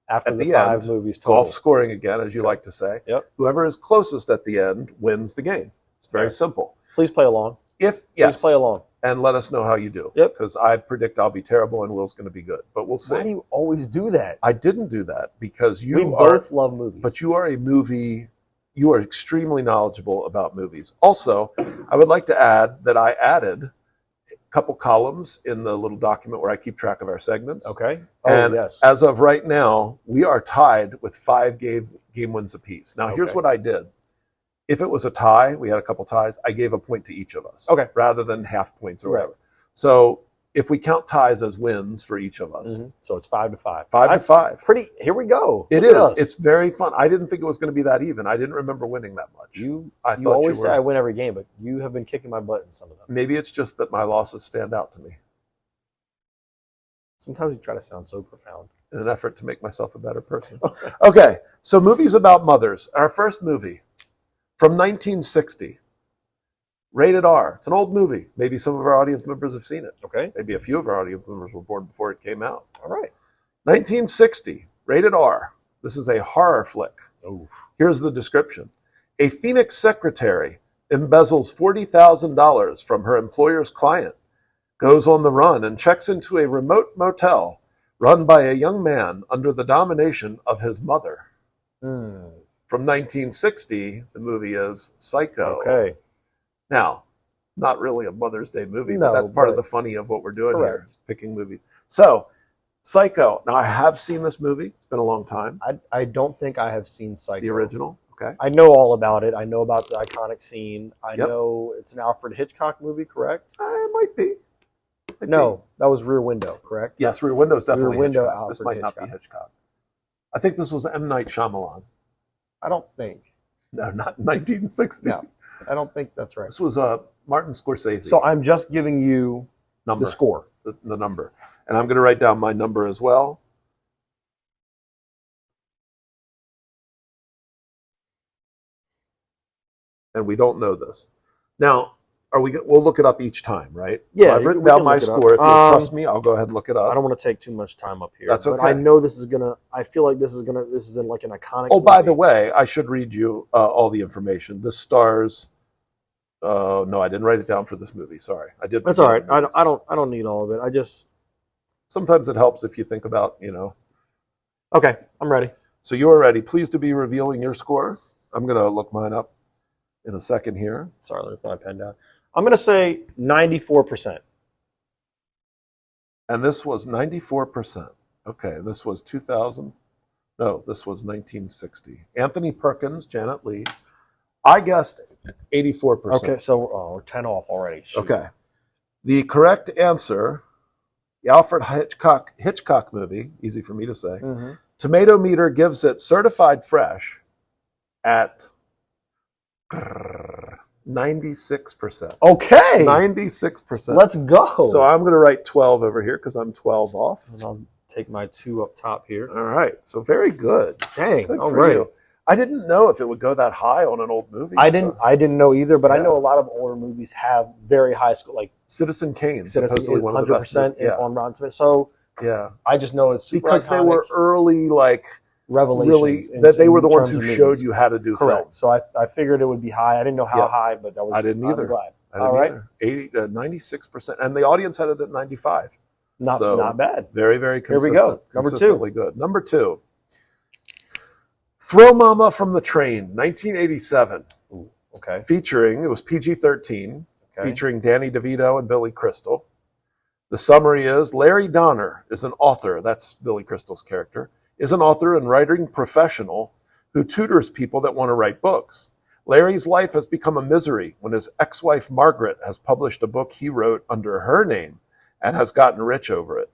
after the 5 movies total. Golf scoring again, as you like to say. Yep. Whoever is closest at the end wins the game. It's very simple. Please play along. Please play along. And let us know how you do. Yep. Because I predict I'll be terrible and Will's going to be good. But we'll see. Why do you always do that? I didn't do that because we both love movies. But you are extremely knowledgeable about movies. Also, I would like to add that I added a couple columns in the little document where I keep track of our segments. Okay. And as of right now, we are tied with 5 game wins apiece. Now, here's what I did. If it was a tie, we had a couple ties, I gave a point to each of us. Okay. Rather than half points or whatever. So if we count ties as wins for each of us. So it's 5-5. 5-5. Pretty, here we go. It is. It's very fun. I didn't think it was going to be that even. I didn't remember winning that much. You always say I win every game, but you have been kicking my butt in some of them. Maybe it's just that my losses stand out to me. Sometimes you try to sound so profound. In an effort to make myself a better person. Okay, so movies about mothers. Our first movie from 1960. Rated R. It's an old movie. Maybe some of our audience members have seen it. Okay. Maybe a few of our audience members were born before it came out. All right. 1960. Rated R. This is a horror flick. Oof. Here's the description. A Phoenix secretary embezzles $40,000 from her employer's client, goes on the run, and checks into a remote motel run by a young man under the domination of his mother. From 1960, the movie is Psycho. Okay. Now, not really a Mother's Day movie, No, but that's part of but- the funny of what we're doing Correct. here, picking movies. So, Psycho. Now, I have seen this movie. It's been a long time. I don't think I have seen Psycho. The original. Okay. I know all about it. I know about the iconic scene. I Yep. know it's an Alfred Hitchcock movie, correct? It might be. No, that was Rear Window, correct? Yes, Rear Window is definitely Rear Window, Hitchcock. This Alfred might not be Hitchcock. Hitchcock. I think this was M. Night Shyamalan. I don't think. No, not 1960. No, I don't think that's right. This was Martin Scorsese. So I'm just giving you number, the score. the number. And I'm going to write down my number as well. And we don't know this. Now, we'll look it up each time, right? Yeah, So I've written we down can my look it up. score. If you'll trust me, I'll go ahead and look it up. I don't want to take too much time up here. That's But okay. I know this is gonna. I feel like this is in like an iconic. Oh, by movie. the way, I should read you all the information. This stars. No, I didn't write it down for this movie. Sorry, I did. That's all right. I don't need all of it. I just. Sometimes it helps if you think about, Okay, I'm ready. So you are ready. Pleased to be revealing your score. I'm going to look mine up in a second here. Sorry, let me put my pen down. I'm gonna say 94%. And this was 94%. Okay, this was 2000. No, this was 1960. Anthony Perkins, Janet Leigh. I guessed 84%. Okay, so we're 10 off already. Shoot. Okay. The correct answer, the Alfred Hitchcock movie, easy for me to say, Mm-hmm. Tomato Meter gives it certified fresh at 96%. Okay. 96%. Let's go. So I'm going to write 12 over here because I'm 12 off. And I'll take my 2 up top here. All right. So very good. Dang. Good All for right. you. I didn't know if it would go that high on an old movie. I didn't know either, but I Yeah. know a lot of older movies have very high score, like Citizen Kane, Citizen supposedly one of the best. 100% Yeah. on Rotten Tomatoes. So Yeah. I just know it's super Because they iconic were early, revelations. really, in- that they were in the ones terms who of showed movies. you how to do Correct. film. So I figured it would be high. I didn't know how Yeah. high, but that was. I didn't either. I'm glad. I didn't All right. either. 96%. And the audience had it at 95. So, Not bad. Very, very Here we consistent. go. Number 2. Consistently good. Number 2. Throw Mama from the Train, 1987. Ooh, okay. Featuring, it was PG-13, Okay. featuring Danny DeVito and Billy Crystal. The summary is, Larry Donner is an author, that's Billy Crystal's character, is an author and writing professional who tutors people that want to write books. Larry's life has become a misery when his ex-wife Margaret has published a book he wrote under her name and has gotten rich over it.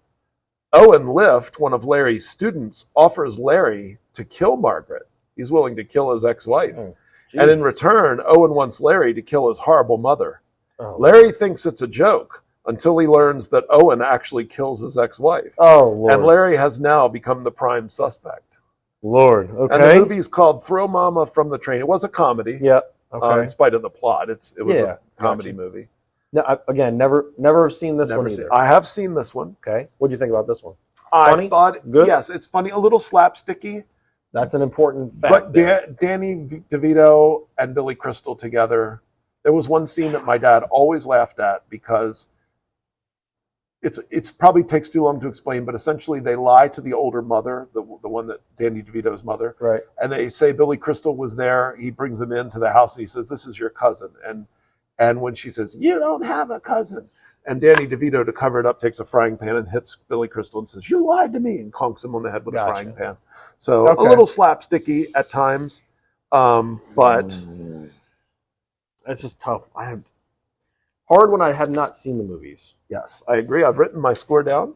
Owen Lift, one of Larry's students, offers Larry to kill Margaret. He's willing to kill his ex-wife. Oh, And in jeez. return, Owen wants Larry to kill his horrible mother. Oh. Larry thinks it's a joke until he learns that Owen actually kills his ex-wife. Oh, Lord. And Larry has now become the prime suspect. Lord. Okay. And the movie's called Throw Mama from the Train. It was a comedy, Yeah. Okay. in spite of the plot. It was Yeah, a comedy gotcha. movie. No, again, never seen this Never one seen- either. I have seen this one. Okay. What do you think about this one? I thought, Good? yes, it's funny, a little slapsticky. That's an important fact. But there. Danny DeVito and Billy Crystal together, there was one scene that my dad always laughed at because it's probably takes too long to explain, but essentially they lie to the older mother, the one that Danny DeVito's mother, Right. and they say Billy Crystal was there. He brings him into the house and he says, "This is your cousin." And when she says, "You don't have a cousin," and Danny DeVito, to cover it up, takes a frying pan and hits Billy Crystal and says, "You lied to me," and conks him on the head with Gotcha. a frying pan. So Okay. a little slapsticky at times, but It's just tough. I have hard when I have not seen the movies. yes, I agree. I've written my score down.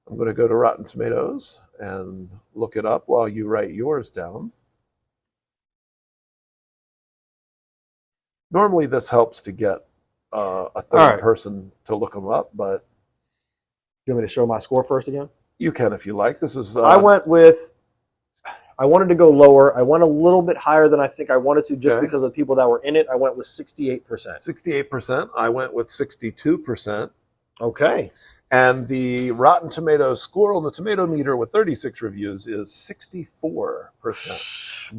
I'm going to go to Rotten Tomatoes and look it up while you write yours down. Normally, this helps to get a third All right. person to look them up, but You want me to show my score first again? you can if you like. This is I wanted to go lower. I went a little bit higher than I think I wanted to just Okay. because of the people that were in it. I went with 68%. 68%. I went with 62%. Okay. And the Rotten Tomatoes score on the Tomato Meter with 36 reviews is 64%.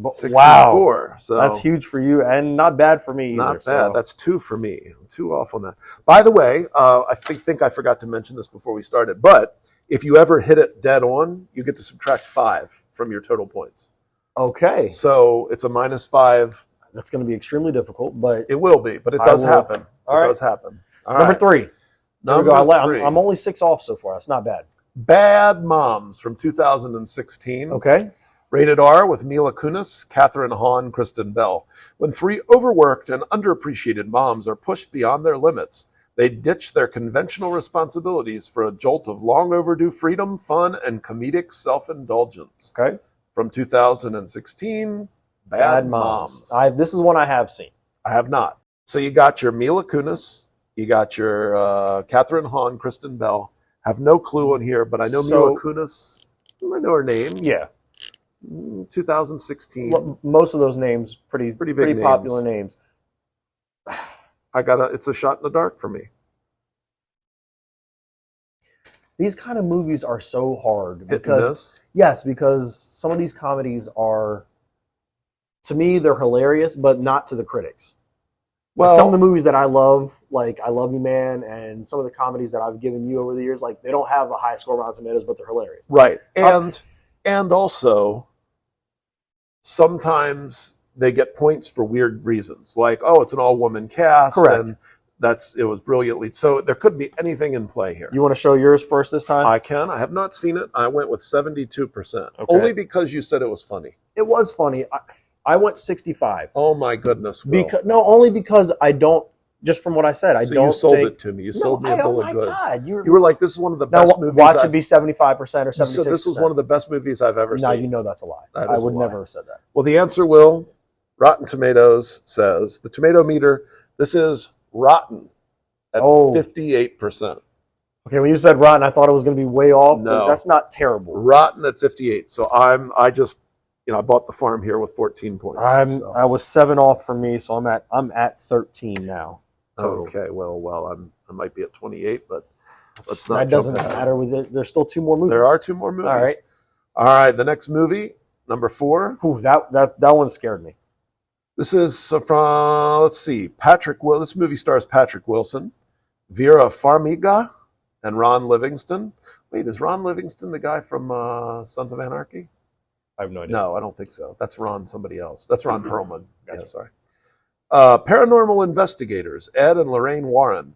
64. Wow. So That's huge for you and not bad for me either. not bad. So. That's 2 for me. 2 off on that. By the way, I think I forgot to mention this before we started, but if you ever hit it dead on, you get to subtract 5 from your total points. Okay. So it's a -5. That's going to be extremely difficult, but it will be. But it does happen. All it right. does happen. All Number right. 3. There we Number go. 3. I'm only 6 off so far. That's not bad. Bad Moms from 2016. Okay. Rated R with Mila Kunis, Katherine Hahn, Kristen Bell. When 3 overworked and underappreciated moms are pushed beyond their limits, they ditch their conventional responsibilities for a jolt of long overdue freedom, fun, and comedic self-indulgence. Okay. From 2016, Bad Moms. This is one I have seen. I have not. So you got your Mila Kunis, you got your Katherine Hahn, Kristen Bell. Have no clue on here, but I know Mila Kunis. I know her name. Yeah. 2016. Most of those names pretty big popular names. It's a shot in the dark for me. These kind of movies are so hard because because some of these comedies are, to me, they're hilarious, but not to the critics. Well, like some of the movies that I love, like I Love You Man, and some of the comedies that I've given you over the years, like they don't have a high score on Rotten Tomatoes, but they're hilarious. Right. And also sometimes they get points for weird reasons. Like, oh, it's an all-woman cast. Correct. And it was brilliantly. So there could be anything in play here. You want to show yours first this time? I can. I have not seen it. I went with 72%. Okay. Only because you said it was funny. It was funny. I went 65. Oh my goodness. Will. Only because I don't, just from what I said, you sold it to me. You sold me a bill of goods. God, you were like, this is one of the best movies. Watch it be 75% or 76%. So this was one of the best movies I've ever seen. Now you know that's a lie. I would never have said that. Well, the answer, Will, Rotten Tomatoes says, the tomato meter, this is rotten at 58%. Okay, when you said rotten, I thought it was going to be way off, but that's not terrible. Rotten at 58. So I bought the farm here with 14 points. I was 7 off for me, so I'm at 13 now. Total. Okay, well, I might be at 28, but let's not. That doesn't matter with it. There's still 2 more movies. There are 2 more movies. All right. The next movie, number 4. Ooh, that one scared me. This is from, let's see, this movie stars Patrick Wilson, Vera Farmiga, and Ron Livingston. Wait, is Ron Livingston the guy from Sons of Anarchy? I have no idea. No, I don't think so. That's Ron somebody else. That's Ron Perlman. Gotcha. Yeah, sorry. Paranormal investigators Ed and Lorraine Warren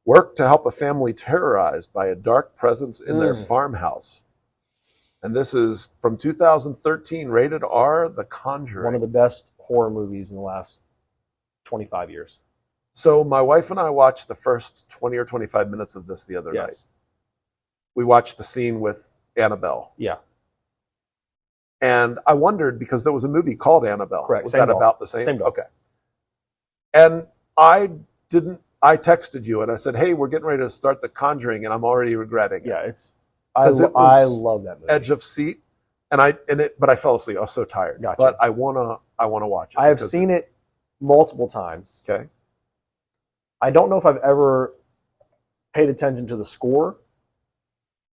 work to help a family terrorized by a dark presence in their farmhouse. And this is from 2013, rated R, The Conjuring. One of the best horror movies in the last 25 years. So my wife and I watched the first 20 or 25 minutes of this the other night. We watched the scene with Annabelle. Yeah. And I wondered, because there was a movie called Annabelle. Correct. Was that about the same? Same doll. Okay. And I texted you and I said, hey, we're getting ready to start The Conjuring and I'm already regretting it. Yeah, I love that movie. Edge of seat. But I fell asleep. I was so tired. Gotcha. But I wanna watch it. I have seen it multiple times. Okay. I don't know if I've ever paid attention to the score.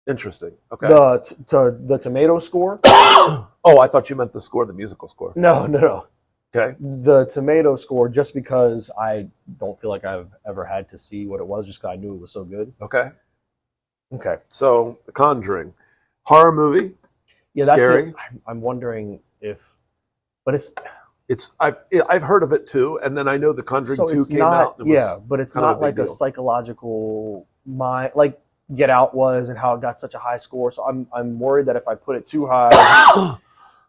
Interesting. Okay. The tomato score. Oh, I thought you meant the score, the musical score. No. Okay. The tomato score, just because I don't feel like I've ever had to see what it was, just because I knew it was so good. Okay. So, The Conjuring, horror movie. Yeah, scary. That's it. I'm wondering if, but I've heard of it too, and then I know The Conjuring 2 came out. But it's not like a psychological mind like Get Out was, and how it got such a high score. So I'm worried that if I put it too high,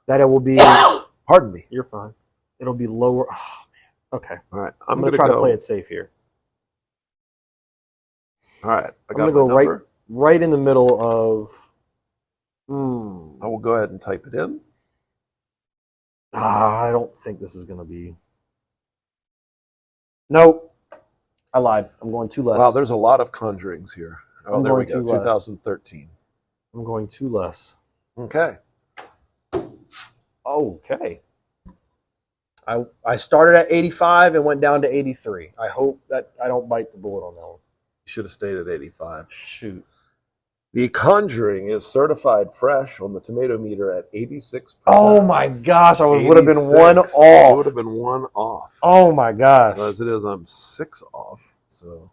that it will be. Pardon me. You're fine. It'll be lower. Oh, man. Okay. All right. I'm going to try to play it safe here. All right. I'm going to go right in the middle of. I will go ahead and type it in. I don't think this is going to be. Nope. I lied. I'm going 2 less. Wow, there's a lot of Conjurings here. Oh, there we go. 2013. I'm going 2 less. Okay. I started at 85 and went down to 83. I hope that I don't bite the bullet on that one. You should have stayed at 85. Shoot. The Conjuring is certified fresh on the tomato meter at 86%. Oh my gosh, I would have been 1 off. It would have been 1 off. Oh my gosh. So as it is, I'm 6 off. So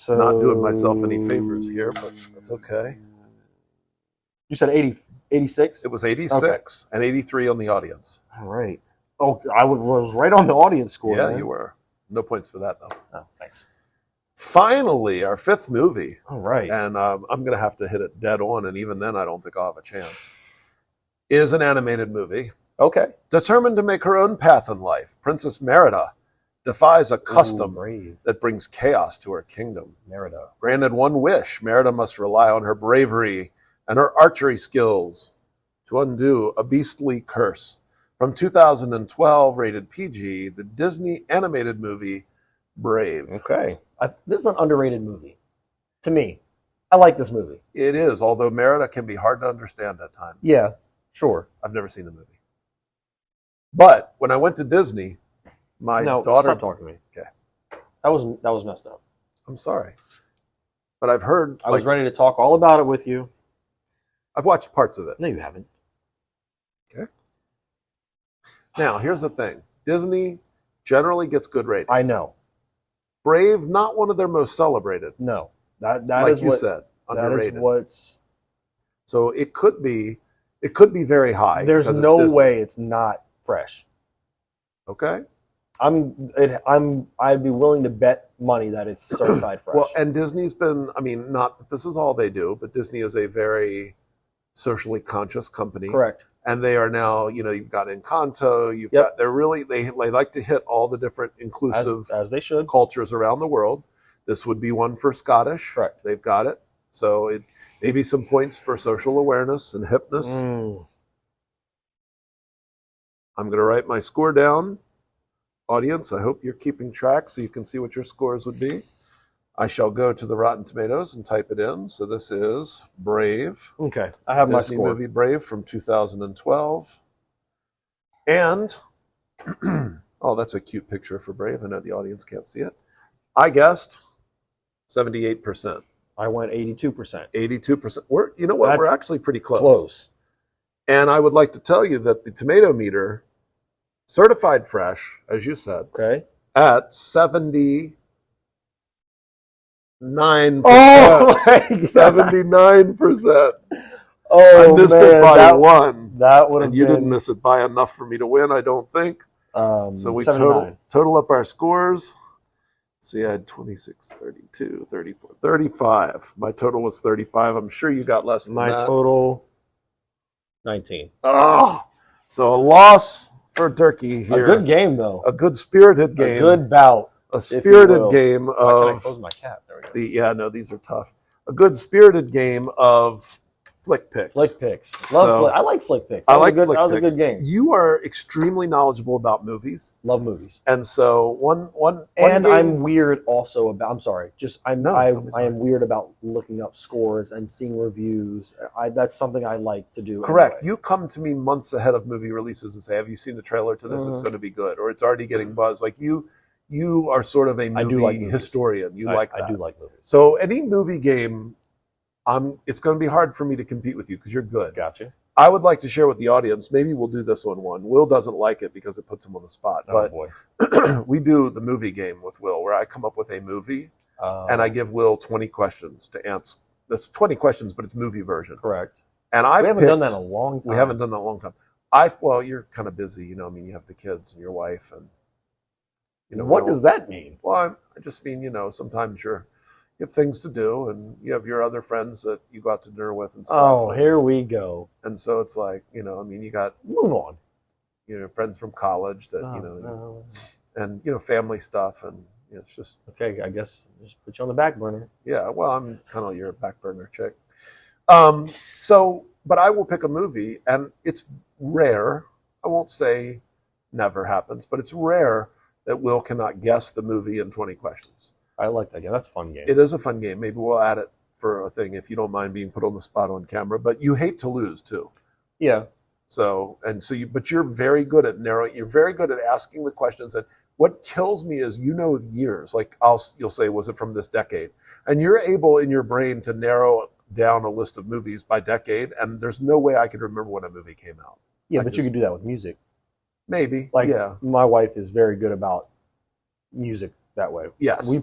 not doing myself any favors here, but that's okay. You said 80, 86? It was 86 and 83 on the audience. All right. Oh, I was right on the audience score. Yeah, man. you were. No points for that, though. Oh, thanks. Finally, our fifth movie. All right. And I'm going to have to hit it dead on, and even then I don't think I'll have a chance, is an animated movie. Okay. Determined to make her own path in life, Princess Merida defies a custom that brings chaos to her kingdom. Merida. Granted one wish, Merida must rely on her bravery and her archery skills to undo a beastly curse. From 2012, rated PG, the Disney animated movie Brave. Okay. This is an underrated movie. To me. I like this movie. It is, although Merida can be hard to understand at times. Yeah, sure. I've never seen the movie. But when I went to Disney, my daughter... Stop talking to me. Okay. That was messed up. I'm sorry. But I've heard... I was ready to talk all about it with you. I've watched parts of it. No, you haven't. Okay. Now, here's the thing. Disney generally gets good ratings. I know. Brave, not one of their most celebrated. No. That like is you what, said, underrated. That is what's... So it could be very high. There's no way it's not fresh. Okay. I'd be willing to bet money that it's certified fresh. Well, and Disney's been, I mean, not that this is all they do, but Disney is a very socially conscious company. Correct. And they are now, you've got Encanto, they like to hit all the different inclusive as they should cultures around the world. This would be one for Scottish. Correct. They've got it. So it maybe some points for social awareness and hipness. I'm going to write my score down. Audience, I hope you're keeping track so you can see what your scores would be. I shall go to the Rotten Tomatoes and type it in. So this is Brave. Okay, I have Disney my score. Movie Brave from 2012. And, oh, that's a cute picture for Brave. I know the audience can't see it. I guessed 78%. I went 82%. 82%. We're actually pretty close. Close. And I would like to tell you that the tomato meter, certified fresh, as you said, okay, at 79%. Oh my God. 79%. Oh, I missed it by one. That would have been... And you didn't miss it by enough for me to win, I don't think. So we total up our scores. See, I had 26, 32, 34, 35. My total was 35. I'm sure you got less than that. My total, 19. Oh, so a loss for Turkey here. A good game, though. A good spirited game. A good bout. A spirited game of... Can I close my cap? There we go. These are tough. A good spirited game of flick picks. Flick picks. I like flick picks. That was a good game. You are extremely knowledgeable about movies. Love movies. And so one and game, I'm weird also about... I'm sorry. I am weird about looking up scores and seeing reviews. That's something I like to do. Correct. Anyway. You come to me months ahead of movie releases and say, have you seen the trailer to this? It's going to be good. Or it's already getting buzz. Like you are sort of a movie historian. I do like movies. So any movie game, it's going to be hard for me to compete with you because you're good. Gotcha. I would like to share with the audience. Maybe we'll do this on one. Will doesn't like it because it puts him on the spot. Oh, boy. We do the movie game with Will where I come up with a movie and I give Will 20 questions to answer. That's 20 questions, but it's movie version. Correct. And we haven't done that in a long time. We haven't done that in a long time. Well, you're kind of busy, you have the kids and your wife and what does that mean? Well, I just mean, sometimes you have things to do and you have your other friends that you go out to dinner with and stuff. Oh, here we go. And so it's like, you got... Move on. Friends from college that, and, family stuff. And it's just... Okay, I guess just put you on the back burner. Yeah, well, I'm kind of your back burner chick. But I will pick a movie and it's rare. I won't say never happens, but it's rare that Will cannot guess the movie in 20 questions. I like that game. That's a fun game. It is a fun game. Maybe we'll add it for a thing if you don't mind being put on the spot on camera. But you hate to lose too. Yeah. But you're very good at narrowing. You're very good at asking the questions. And what kills me is years. Like you'll say, was it from this decade? And you're able in your brain to narrow down a list of movies by decade. And there's no way I could remember when a movie came out. Yeah, but you could do that with music. Maybe. My wife is very good about music that way. Yes. We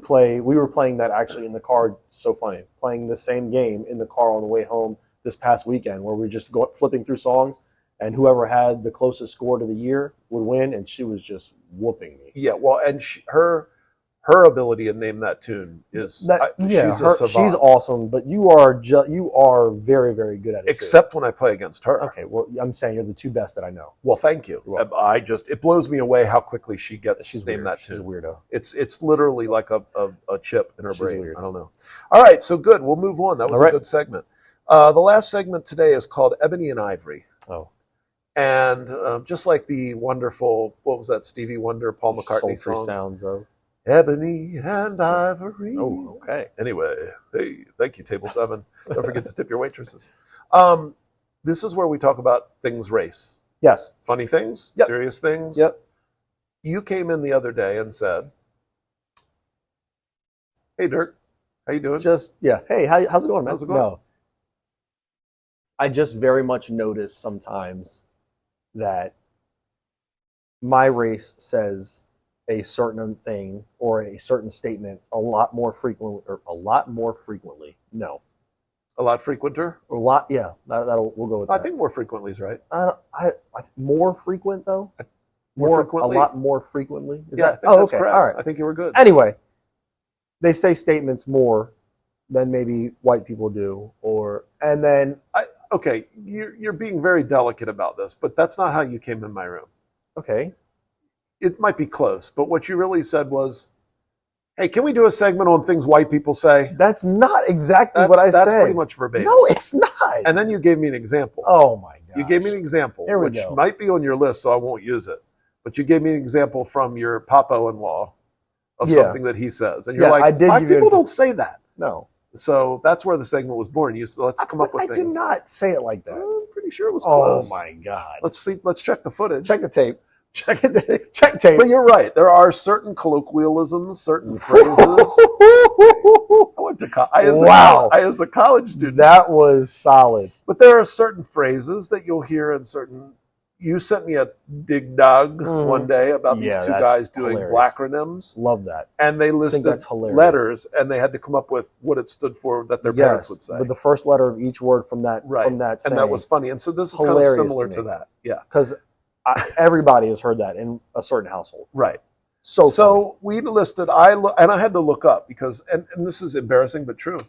were playing that actually in the car. So funny. Playing the same game in the car on the way home this past weekend where we were just flipping through songs, and whoever had the closest score to the year would win, and she was just whooping me. Yeah, well, and her ability to name that tune is she's a savant. She's awesome, but you are very, very good at it. Except when I play against her. Okay, well, I'm saying you're the two best that I know. Well, thank you. It blows me away how quickly she gets She's named that tune. She's a weirdo. It's literally like a chip in her brain. Weird. I don't know. All right, so good. We'll move on. That was a good segment. The last segment today is called Ebony and Ivory. Oh. And just like the wonderful, what was that, Stevie Wonder, Paul McCartney Sultry song? sounds of Ebony and Ivory. Oh, okay. Anyway, hey, thank you, Table 7. Don't forget to tip your waitresses. This is where we talk about things race. Yes. Funny things, yep. Serious things. Yep. You came in the other day and said, "Hey, Dirk, how you doing?" Hey, how's it going, man? How's it going? No. I just very much notice sometimes that my race says a certain thing or a certain statement a lot more frequently. No. A lot frequenter? A lot, yeah. We'll go with that. I think more frequently is right. More frequent though. More frequently? A lot more frequently. I think that's correct. All right. I think you were good. Anyway, they say statements more than maybe white people do, okay, you're being very delicate about this, but that's not how you came in my room. Okay. It might be close, but what you really said was, "Hey, can we do a segment on things white people say?" That's not exactly what I said. That's pretty much verbatim. No, it's not. And then you gave me an example. Oh my God. You gave me an example, which go. might be on your list, so I won't use it. But you gave me an example from your papa-in-law of something that he says. And you're like, black people don't say that. No. So that's where the segment was born. You said, let's come up with things. I did not say it like that. I'm pretty sure it was close. Oh my God. Let's see. Let's check the footage. Check the tape. Check it. Check tape. But you're right. There are certain colloquialisms, certain phrases. I went to I as a college student. That was solid. But there are certain phrases that you'll hear in certain. You sent me a dig dug one day about these two guys doing blackronyms. Love that. And they listed letters, and they had to come up with what it stood for that their parents would say. But the first letter of each word from that saying. And that was funny. And so this is kind of similar to that. Yeah. Because everybody has heard that in a certain household. Right. So we listed, and I had to look up because, and this is embarrassing but true.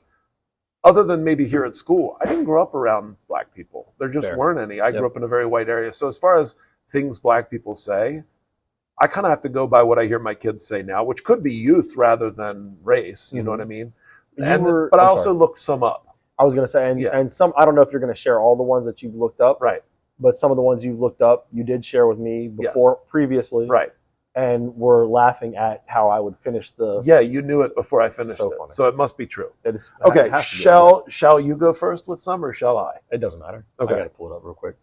Other than maybe here at school, I didn't grow up around black people. There just weren't any. I grew up in a very white area. So as far as things black people say, I kind of have to go by what I hear my kids say now, which could be youth rather than race. You know what I mean? But I also looked some up. I was going to say, and some, I don't know if you're going to share all the ones that you've looked up. Right. But some of the ones you've looked up, you did share with me previously. Right. And we're laughing at how I would finish the. Yeah, you knew it before I finished it. Funny. So it must be true. It is, okay, shall you go first with some or shall I? It doesn't matter. Okay. I got to pull it up real quick.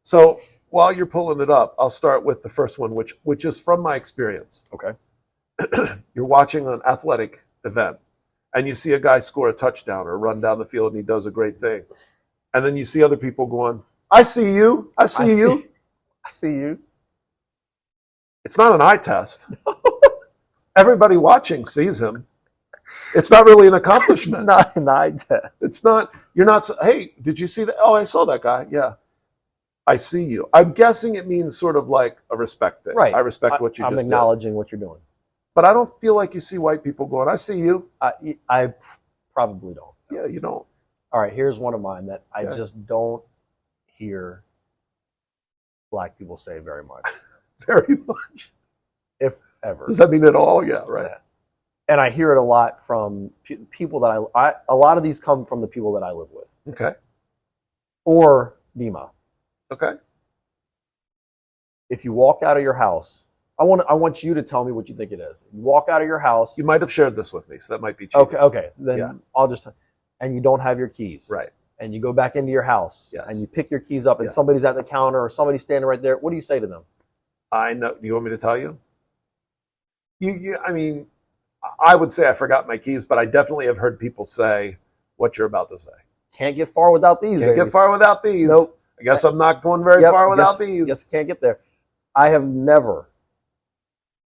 So while you're pulling it up, I'll start with the first one, which is from my experience. Okay. You're watching an athletic event and you see a guy score a touchdown or run down the field and he does a great thing. And then you see other people going, "I see you. I see you. I see you." It's not an eye test. Everybody watching sees him. It's not really an accomplishment. It's not an eye test. It's not, you're not, "Hey, did you see that? Oh, I saw that guy. Yeah. I see you." I'm guessing it means sort of like a respect thing. Right. I respect what you just did. I'm acknowledging what you're doing. But I don't feel like you see white people going, "I see you." I probably don't. Yeah, you don't. All right, here's one of mine that I just don't hear black people say very much. Very much. If ever. Does that mean at all? Yeah, right. Yeah. And I hear it a lot from people that a lot of these come from the people that I live with. Okay. Or Bima. Okay. If you walk out of your house, I want you to tell me what you think it is. You walk out of your house. You might have shared this with me, so that might be cheating. Okay. Then I'll just, and you don't have your keys. Right. And you go back into your house and you pick your keys up and somebody's at the counter or somebody's standing right there. What do you say to them? I know. Do you want me to tell you? I mean, I would say I forgot my keys, but I definitely have heard people say what you're about to say. Can't get far without these. Can't get far without these. Nope. I guess I'm not going very far without these. Yes, can't get there. I have never,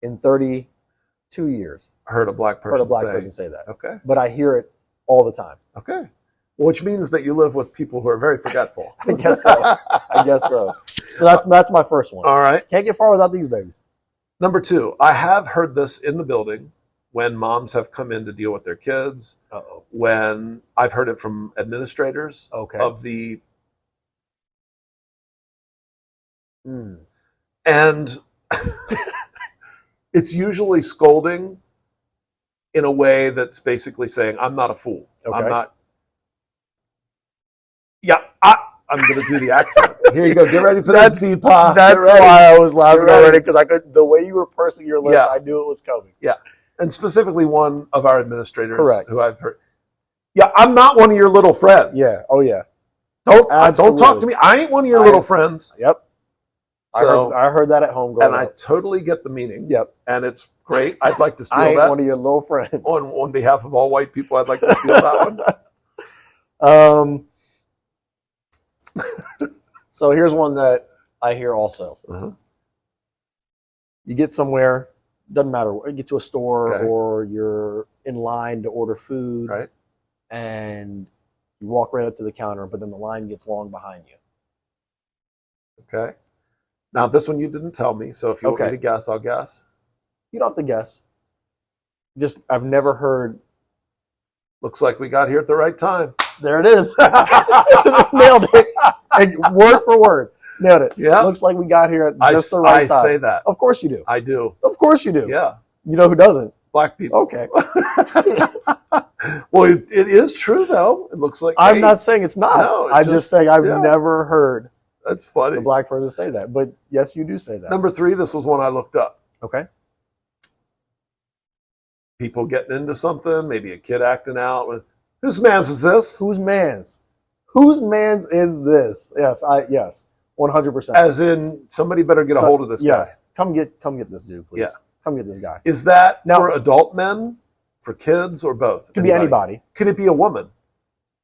in 32 years, heard a black person say that. Okay. But I hear it all the time. Okay. Which means that you live with people who are very forgetful. I guess so. I guess so. So that's my first one. All right. Can't get far without these babies. Number 2, I have heard this in the building when moms have come in to deal with their kids. Uh-oh. When I've heard it from administrators of the... And it's usually scolding in a way that's basically saying, I'm not a fool. Okay. I'm not... Yeah, I'm going to do the accent. Here you go. Get ready for this, Deepa. That's why I was laughing already, because the way you were pursing your lips, I knew it was coming. Yeah, and specifically one of our administrators, correct, who I've heard. Yeah, I'm not one of your little friends. Yeah. Oh yeah. Don't talk to me. I ain't one of your little friends. Yep. So I heard that at home. And I totally get the meaning. Yep. And it's great. I'd like to steal I ain't that. one of your little friends. On behalf of all white people, I'd like to steal that one. So here's one that I hear also. Uh-huh. You get somewhere, doesn't matter. You get to a store or you're in line to order food, right? And you walk right up to the counter, but then the line gets long behind you. Okay. Now this one you didn't tell me, so if you want me to guess, I'll guess. You don't have to guess. Just I've never heard. Looks like we got here at the right time. There it is. Nailed it. Word for word. Nailed it. Yeah. Looks like we got here at just the right time. I say that. Of course you do. I do. Of course you do. Yeah. You know who doesn't? Black people. Okay. Well, it is true, though. It looks like... I'm not saying it's not. No, I'm just saying I've never heard that's funny. The black person say that. But yes, you do say that. Number 3, this was one I looked up. Okay. People getting into something, maybe a kid acting out. Whose man's is this? Whose man's? Whose man's is this? Yes, 100%. As in, somebody better get a hold of this guy. Yes, come get this dude, please. Yeah. Come get this guy. Is that for adult men, for kids, or both? Could be anybody. Could it be a woman?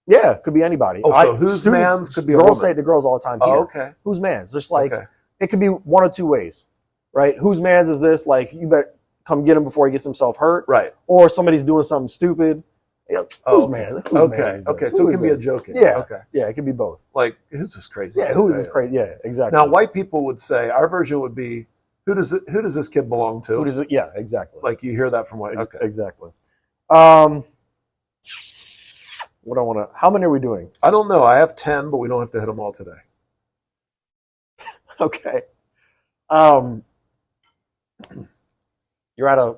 Yeah, could be anybody. Oh, so whose man's could be a woman? Girls say it to girls all the time here. Oh, okay. Whose man's? Just like, it could be one of two ways, right? Whose man's is this? Like, you better come get him before he gets himself hurt. Right. Or somebody's doing something stupid. Whose man? Okay. So it can be a joking. Yeah. Okay. Yeah, it could be both. Like, who's this crazy? Yeah, who is this crazy? Yeah, exactly. Now, white people would say, our version would be, who does this kid belong to? Who does it? Yeah, exactly. Like, you hear that from white. Okay. Exactly. What I want to, how many are we doing? I don't know. I have 10, but we don't have to hit them all today. Okay. You're at a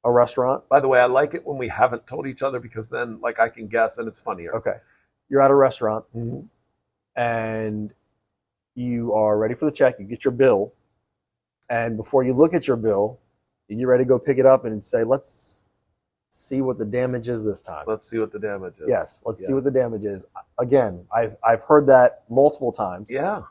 restaurant. By the way, I like it when we haven't told each other, because then like I can guess and it's funnier. Okay. You're at a restaurant, mm-hmm. and you are ready for the check. You get your bill. And before you look at your bill, you get ready to go pick it up and say, let's see what the damage is this time. Let's see what the damage is. Yes, let's see what the damage is. Again, I've heard that multiple times. Yeah.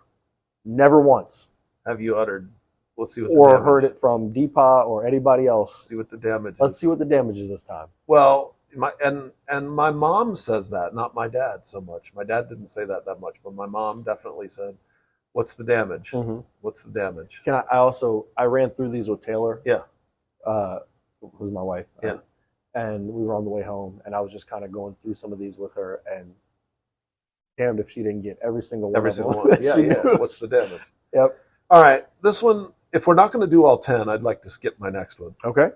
Never once. Have you uttered, let's see what the damage is. Or damage. heard it from Deepa or anybody else. Let's see what the damage is. Let's see what the damage is this time. Well, and my mom says that, not my dad so much. My dad didn't say that much, but my mom definitely said, what's the damage? Mm-hmm. What's the damage? I ran through these with Taylor. Yeah. Who's my wife. Yeah. And we were on the way home, and I was just kind of going through some of these with her, and damned if she didn't get every single one. Every single one. Yeah. What's the damage? Yep. All right. This one, if we're not going to do all 10, I'd like to skip my next one. Okay.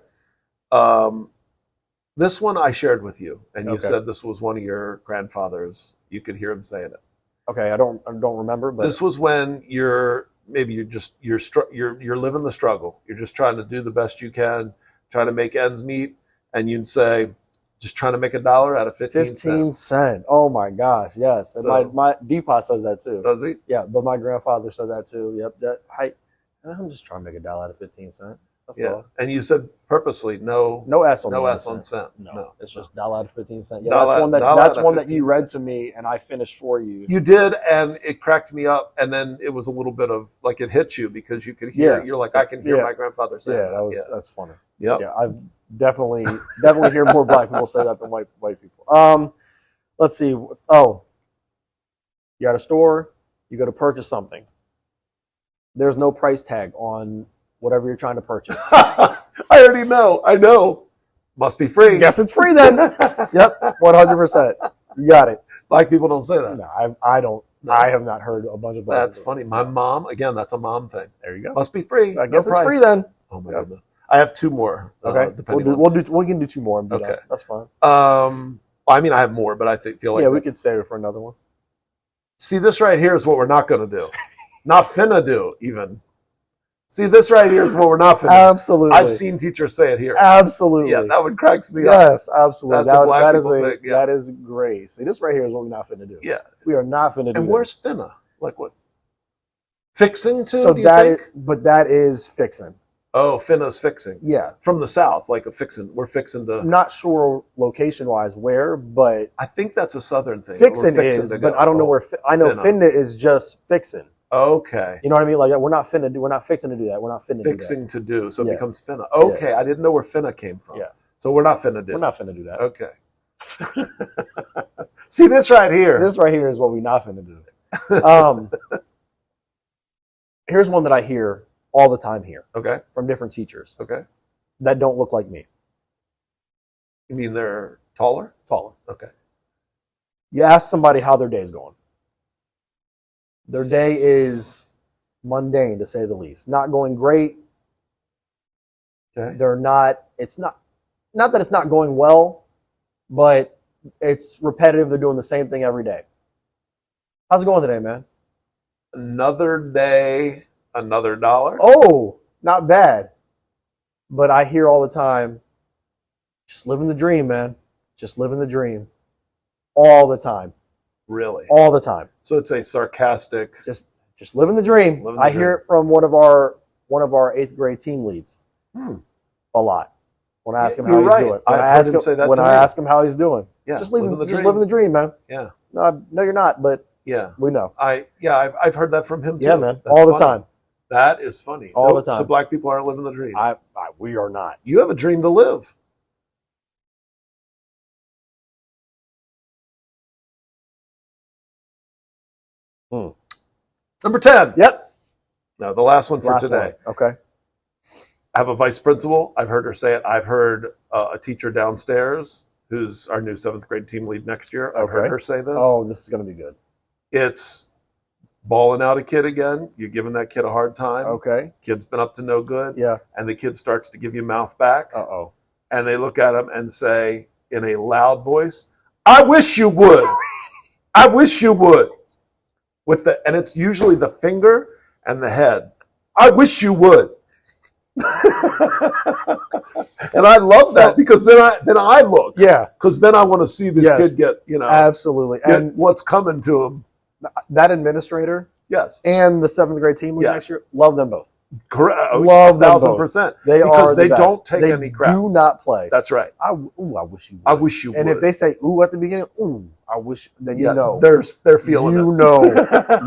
This one I shared with you, and you said this was one of your grandfathers. You could hear him saying it. Okay. I don't remember, but this was when you're living the struggle. You're just trying to do the best you can, trying to make ends meet. And you'd say, just trying to make $1 out of 15 cents. 15 cents. Oh my gosh, yes. And so, my Deepa says that too. Does he? Yeah, but my grandfather said that too. Yep. I'm just trying to make $1 out of 15 cents. That's all. And you said purposely no S on cent. No, it's just $1 out of 15 cents. Yeah, that's one that you read to me, and I finished for you. You did, and it cracked me up. And then it was a little bit of like it hit you because you could hear. You're like, I can hear my grandfather say that. That's funny. Yep. Yeah, I've definitely hear more black people say that than white people. Let's see. Oh, you're at a store. You go to purchase something. There's no price tag on whatever you're trying to purchase. I already know. I know. Must be free. Guess it's free then. Yep, 100%. You got it. Black people don't say that. No, I don't. No. I have not heard a bunch of black That's people. funny. My mom, again, that's a mom thing. There you go. Must be free. I guess no it's price. free then. Oh my goodness. I have two more. Okay. We can do two more and be done. That's fine. I mean, I have more, but I feel like we could save it for another one. See, this right here is what we're not going to do. Not finna do, even. See, this right here is what we're not finna do. Absolutely. I've seen teachers say it here. Absolutely. Yeah, that one cracks me up. Yes, absolutely. That's a black people thing. Yeah. That is great. See, this right here is what we're not finna do. Yeah. We are not finna do And where's finna? Like what? Fixing to, so do you think? But that is fixing. Oh, finna's fixing. Yeah. From the South, like a fixing. We're fixing to... I'm not sure location-wise where, but... I think that's a Southern thing. Fixing is, but I don't know where... I know finna is just fixing. Okay. You know what I mean? Like, we're not fixing to do that. We're not finna fixing to do. So it becomes finna. Okay. Yeah. I didn't know where finna came from. Yeah. So we're not finna do. We're not finna do that. Okay. See this right here. This right here is what we're not finna do. Here's one that I hear all the time here. Okay. From different teachers. Okay. That don't look like me. You mean they're taller? Taller. Okay. You ask somebody how their day's going. Their day is mundane, to say the least. Not going great. Okay. It's not that it's not going well, but it's repetitive. They're doing the same thing every day. How's it going today, man? Another day, another dollar. Oh, not bad. But I hear all the time, just living the dream, man. Just living the dream. All the time. Really? All the time. So it's a sarcastic. Just living the dream. I hear it from one of our 8th grade team leads. A lot. When I ask him how he's doing. When I ask him how he's doing. Yeah. Just living the dream, man. Yeah. No, you're not, but yeah, we know. I've heard that from him too. Yeah, man. All the time. That is funny. All the time. So black people aren't living the dream. We are not. You have a dream to live. Number 10. Yep. No, the last one for today. Okay. I have a vice principal. I've heard her say it. I've heard a teacher downstairs who's our new 7th grade team lead next year. I've heard her say this. Oh, this is going to be good. It's bawling out a kid again. You're giving that kid a hard time. Okay. Kid's been up to no good. Yeah. And the kid starts to give you mouth back. Uh-oh. And they look at him and say in a loud voice, I wish you would. I wish you would. And it's usually the finger and the head. I wish you would. And I love that because then I look. Yeah. Because then I want to see this kid get, absolutely. And what's coming to him. That administrator. Yes. And the 7th grade team lead next year. Love them both. Correct. Love them 1,000%. They because are they best. don't take any crap. They do not play. That's right. I wish you would. I wish you would. And if they say ooh at the beginning, ooh, I wish, then you know. They're feeling it. You know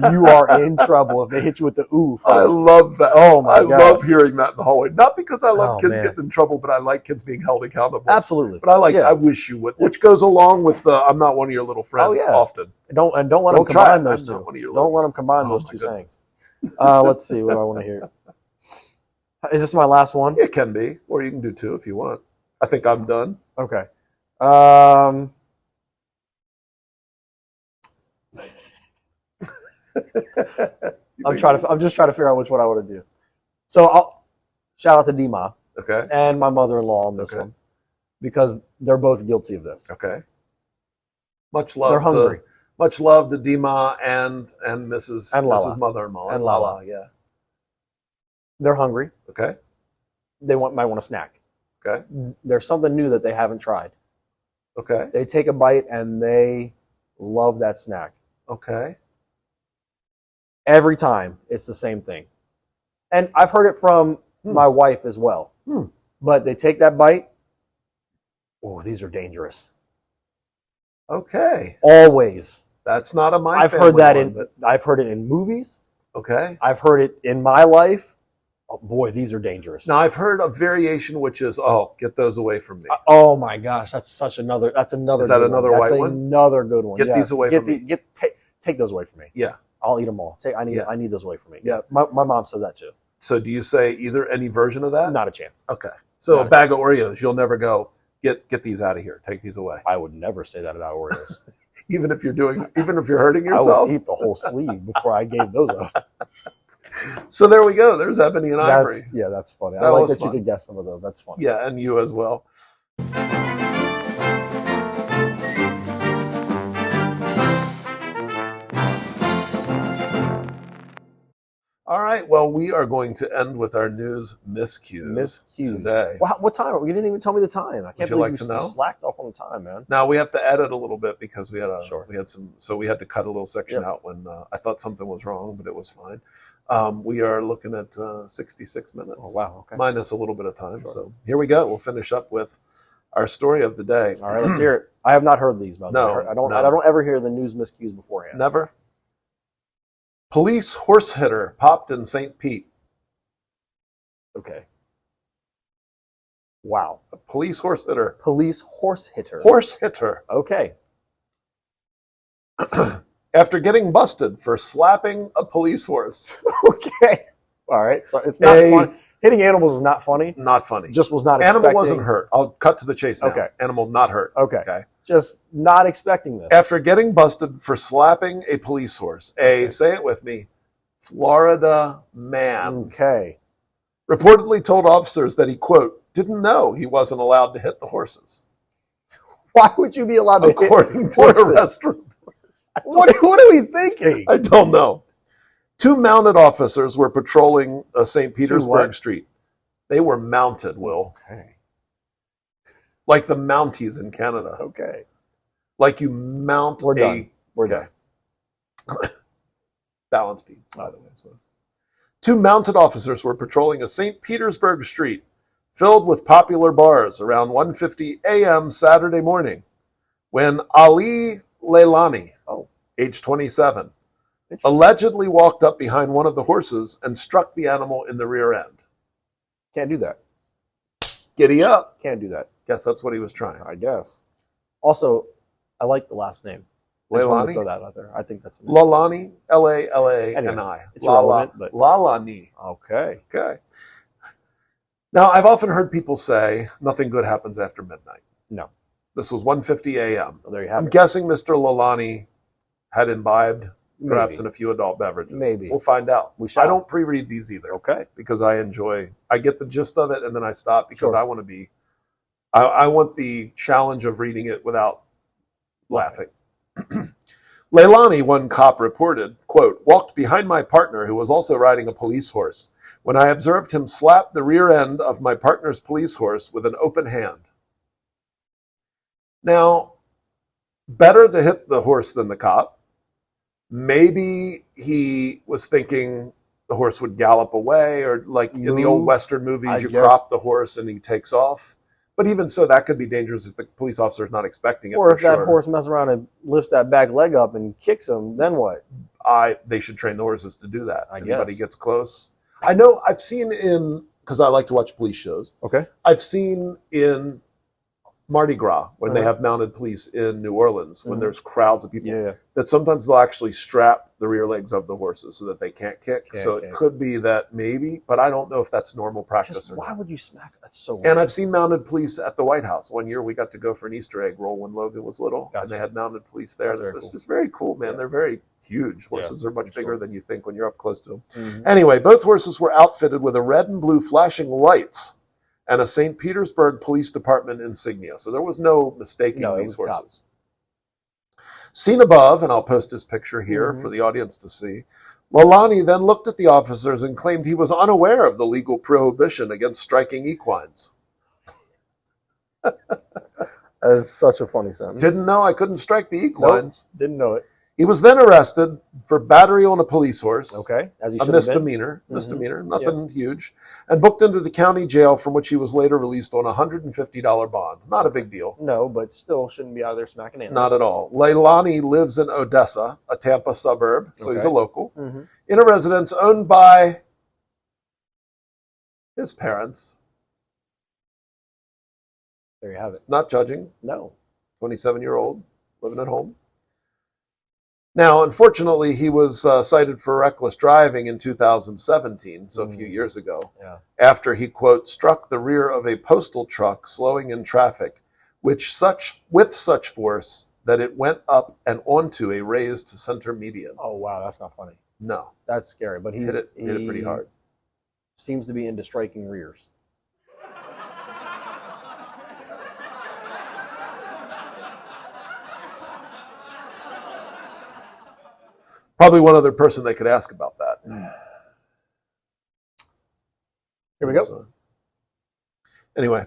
you are in trouble if they hit you with the ooh first. I love that. Oh my God. I love hearing that in the hallway. Not because I love kids getting in trouble, but I like kids being held accountable. Absolutely. But I wish you would, which goes along with I'm not one of your little friends often. Don't let them combine those two. Don't let them combine those two sayings. Let's see what I want to hear. Is this my last one? It can be, or you can do 2 if you want. I think I'm done. Okay. I'm just trying to figure out which one I want to do. So I'll shout out to Dima. Okay. And my mother-in-law on this one because they're both guilty of this. Okay. Much love. They're hungry. Much love to Dima and Mrs. Mother-in-law and Lala. Yeah. They're hungry. Okay. They might want a snack. Okay. There's something new that they haven't tried. Okay. They take a bite and they love that snack. Okay. Every time it's the same thing. And I've heard it from my wife as well. But they take that bite. Oh, these are dangerous. Okay. Always. That's not a my I've heard that I've heard it in movies. Okay. I've heard it in my life. Oh boy, these are dangerous. Now I've heard a variation which is, get those away from me. Oh my gosh, that's another. Is that another white one? That's another good one. Get these away from me. Take those away from me. Yeah. I'll eat them all. I need those away from me. Yeah. My mom says that too. So do you say any version of that? Not a chance. Okay. So a bag of Oreos, you'll never go, get these out of here. Take these away. I would never say that about Oreos. Even if you're hurting I yourself. would eat the whole sleeve before I gave those up. So there we go. There's Ebony and Ivory. That's funny. That I like was that fun. you could guess some of those. That's funny. Yeah, and you as well. All right. Well, we are going to end with our news miscues today. Well, what time? You didn't even tell me the time. I can't believe you slacked off on the time, man. Now we have to edit a little bit because we had we had to cut a little section out when I thought something was wrong, but it was fine. We are looking at 66 minutes. Oh, wow. Okay. Minus a little bit of time. Sure. So here we go. We'll finish up with our story of the day. All right, let's hear it. I have not heard these, by the way. I don't ever hear the news miscues beforehand. Never? Police horse hitter popped in St. Pete. Okay. Wow. A police horse hitter. Police horse hitter. Horse hitter. Okay. After getting busted for slapping a police horse. Okay. All right. So it's not funny. Hitting animals is not funny. Not funny. Just was not expecting. Animal wasn't hurt. I'll cut to the chase now. Okay. Animal not hurt. Okay. Just not expecting this. After getting busted for slapping a police horse, say it with me, Florida man. Okay. Reportedly told officers that he, quote, didn't know he wasn't allowed to hit the horses. Why would you be allowed to hit horses? According to an arrest report. What are we thinking? I don't know. 2 mounted officers were patrolling St. Petersburg Street. They were mounted, Will. Okay. Like the Mounties in Canada. Okay. Like you mount We're done. We're done. Balance beam, by the way. So 2 mounted officers were patrolling a St. Petersburg street filled with popular bars around 1:50 a.m. Saturday morning when Ali Leilani, age 27, allegedly walked up behind one of the horses and struck the animal in the rear end. Can't do that. Giddy up. Can't do that. Guess that's what he was trying. I guess. Also, I like the last name. Leilani? Throw that out there. I think that's amazing. Lalani, Lalani. Anyway, it's irrelevant, but Lalani. Okay. Now, I've often heard people say nothing good happens after midnight. No. This was 1:50 a.m. Well, there you have it. I'm guessing Mr. Lalani had imbibed perhaps in a few adult beverages. Maybe. We'll find out. We shall. I don't pre-read these either. Okay. Because I get the gist of it and then I stop because I want to be, I want the challenge of reading it without laughing. Leilani, one cop reported, quote, walked behind my partner who was also riding a police horse when I observed him slap the rear end of my partner's police horse with an open hand. Now, better to hit the horse than the cop. Maybe he was thinking the horse would gallop away, or like in the old Western movies, you crop the horse and he takes off. But even so, that could be dangerous if the police officer is not expecting it. Or if that horse messes around and lifts that back leg up and kicks him, then what? They should train the horses to do that. Anybody guess. Gets close. I know I've seen because I like to watch police shows. Okay. I've seen in Mardi Gras when they have mounted police in New Orleans, when there's crowds of people, that sometimes they'll actually strap the rear legs of the horses so that they can't kick. It could be that maybe, but I don't know if that's normal practice or not. Why would you smack? That's so weird. And I've seen mounted police at the White House. One year we got to go for an Easter egg roll when Logan was little, and they had mounted police there. It's just very cool, man. They're very huge. Horses are much bigger than you think when you're up close to them. Anyway, both horses were outfitted with a red and blue flashing lights and a St. Petersburg Police Department insignia. So there was no mistaking these horses. Seen above, and I'll post his picture here for the audience to see, Lalani then looked at the officers and claimed he was unaware of the legal prohibition against striking equines. That is such a funny sentence. Didn't know I couldn't strike the equines. Nope, didn't know it. He was then arrested for battery on a police horse. Okay, as he should have been. Misdemeanor, nothing huge, and booked into the county jail from which he was later released on a $150 bond. Not a big deal. No, but still shouldn't be out of there smacking animals. Not at all. Leilani lives in Odessa, a Tampa suburb, so he's a local, in a residence owned by his parents. There you have it. Not judging. No. 27-year-old, living at home. Now, unfortunately, he was cited for reckless driving in 2017, so a few years ago, after he, quote, struck the rear of a postal truck slowing in traffic, with such force that it went up and onto a raised center median. Oh wow, that's not funny. No, That's scary. But hit it pretty hard. Seems to be into striking rears. Probably one other person they could ask about that. Here we go. Anyway,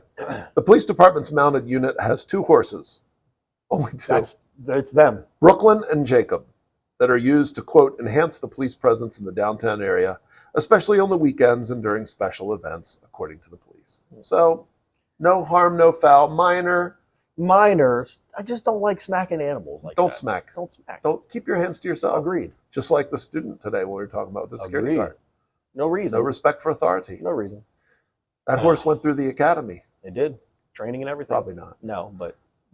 the police department's mounted unit has 2 horses. Only 2. It's them. Brooklyn and Jacob, that are used to, quote, enhance the police presence in the downtown area, especially on the weekends and during special events, according to the police. So, no harm, no foul. Minors. I just don't like smacking animals like Don't that. smack. Don't smack. Don't keep your hands to yourself. Agreed. Just like the student today when we were talking about the security Agreed. guard. No reason. No respect for authority. No reason. That horse went through the academy. It did. Training and everything. Probably not. No,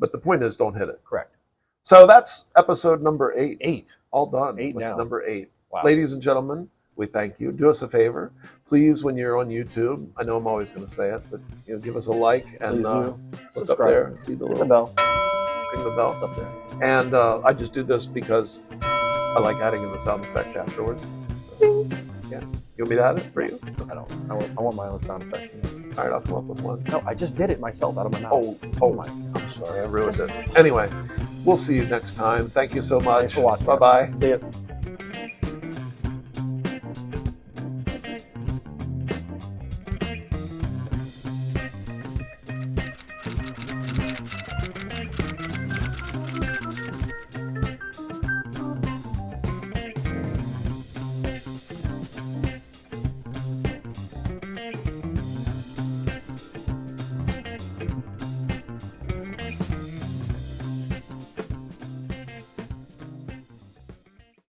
but the point is, don't hit it. correct. So that's episode number 8. 8. All done. 8 with now. number 8. Wow. Ladies and gentlemen, we thank you. Do us a favor, please. When you're on YouTube, I know I'm always going to say it, but give us a like and Please do. look Subscribe. up there. See the Hit little the bell. ring the bell. It's up there. And I just do this because I like adding in the sound effect afterwards. So, yeah, you want me to add it for you? I don't. I want my own sound effect. All right, I'll come up with one. No, I just did it myself out of my mouth. Oh my! I'm sorry, I ruined it. Anyway, we'll see you next time. Thank you so much. Thanks for watching. Bye bye. See you.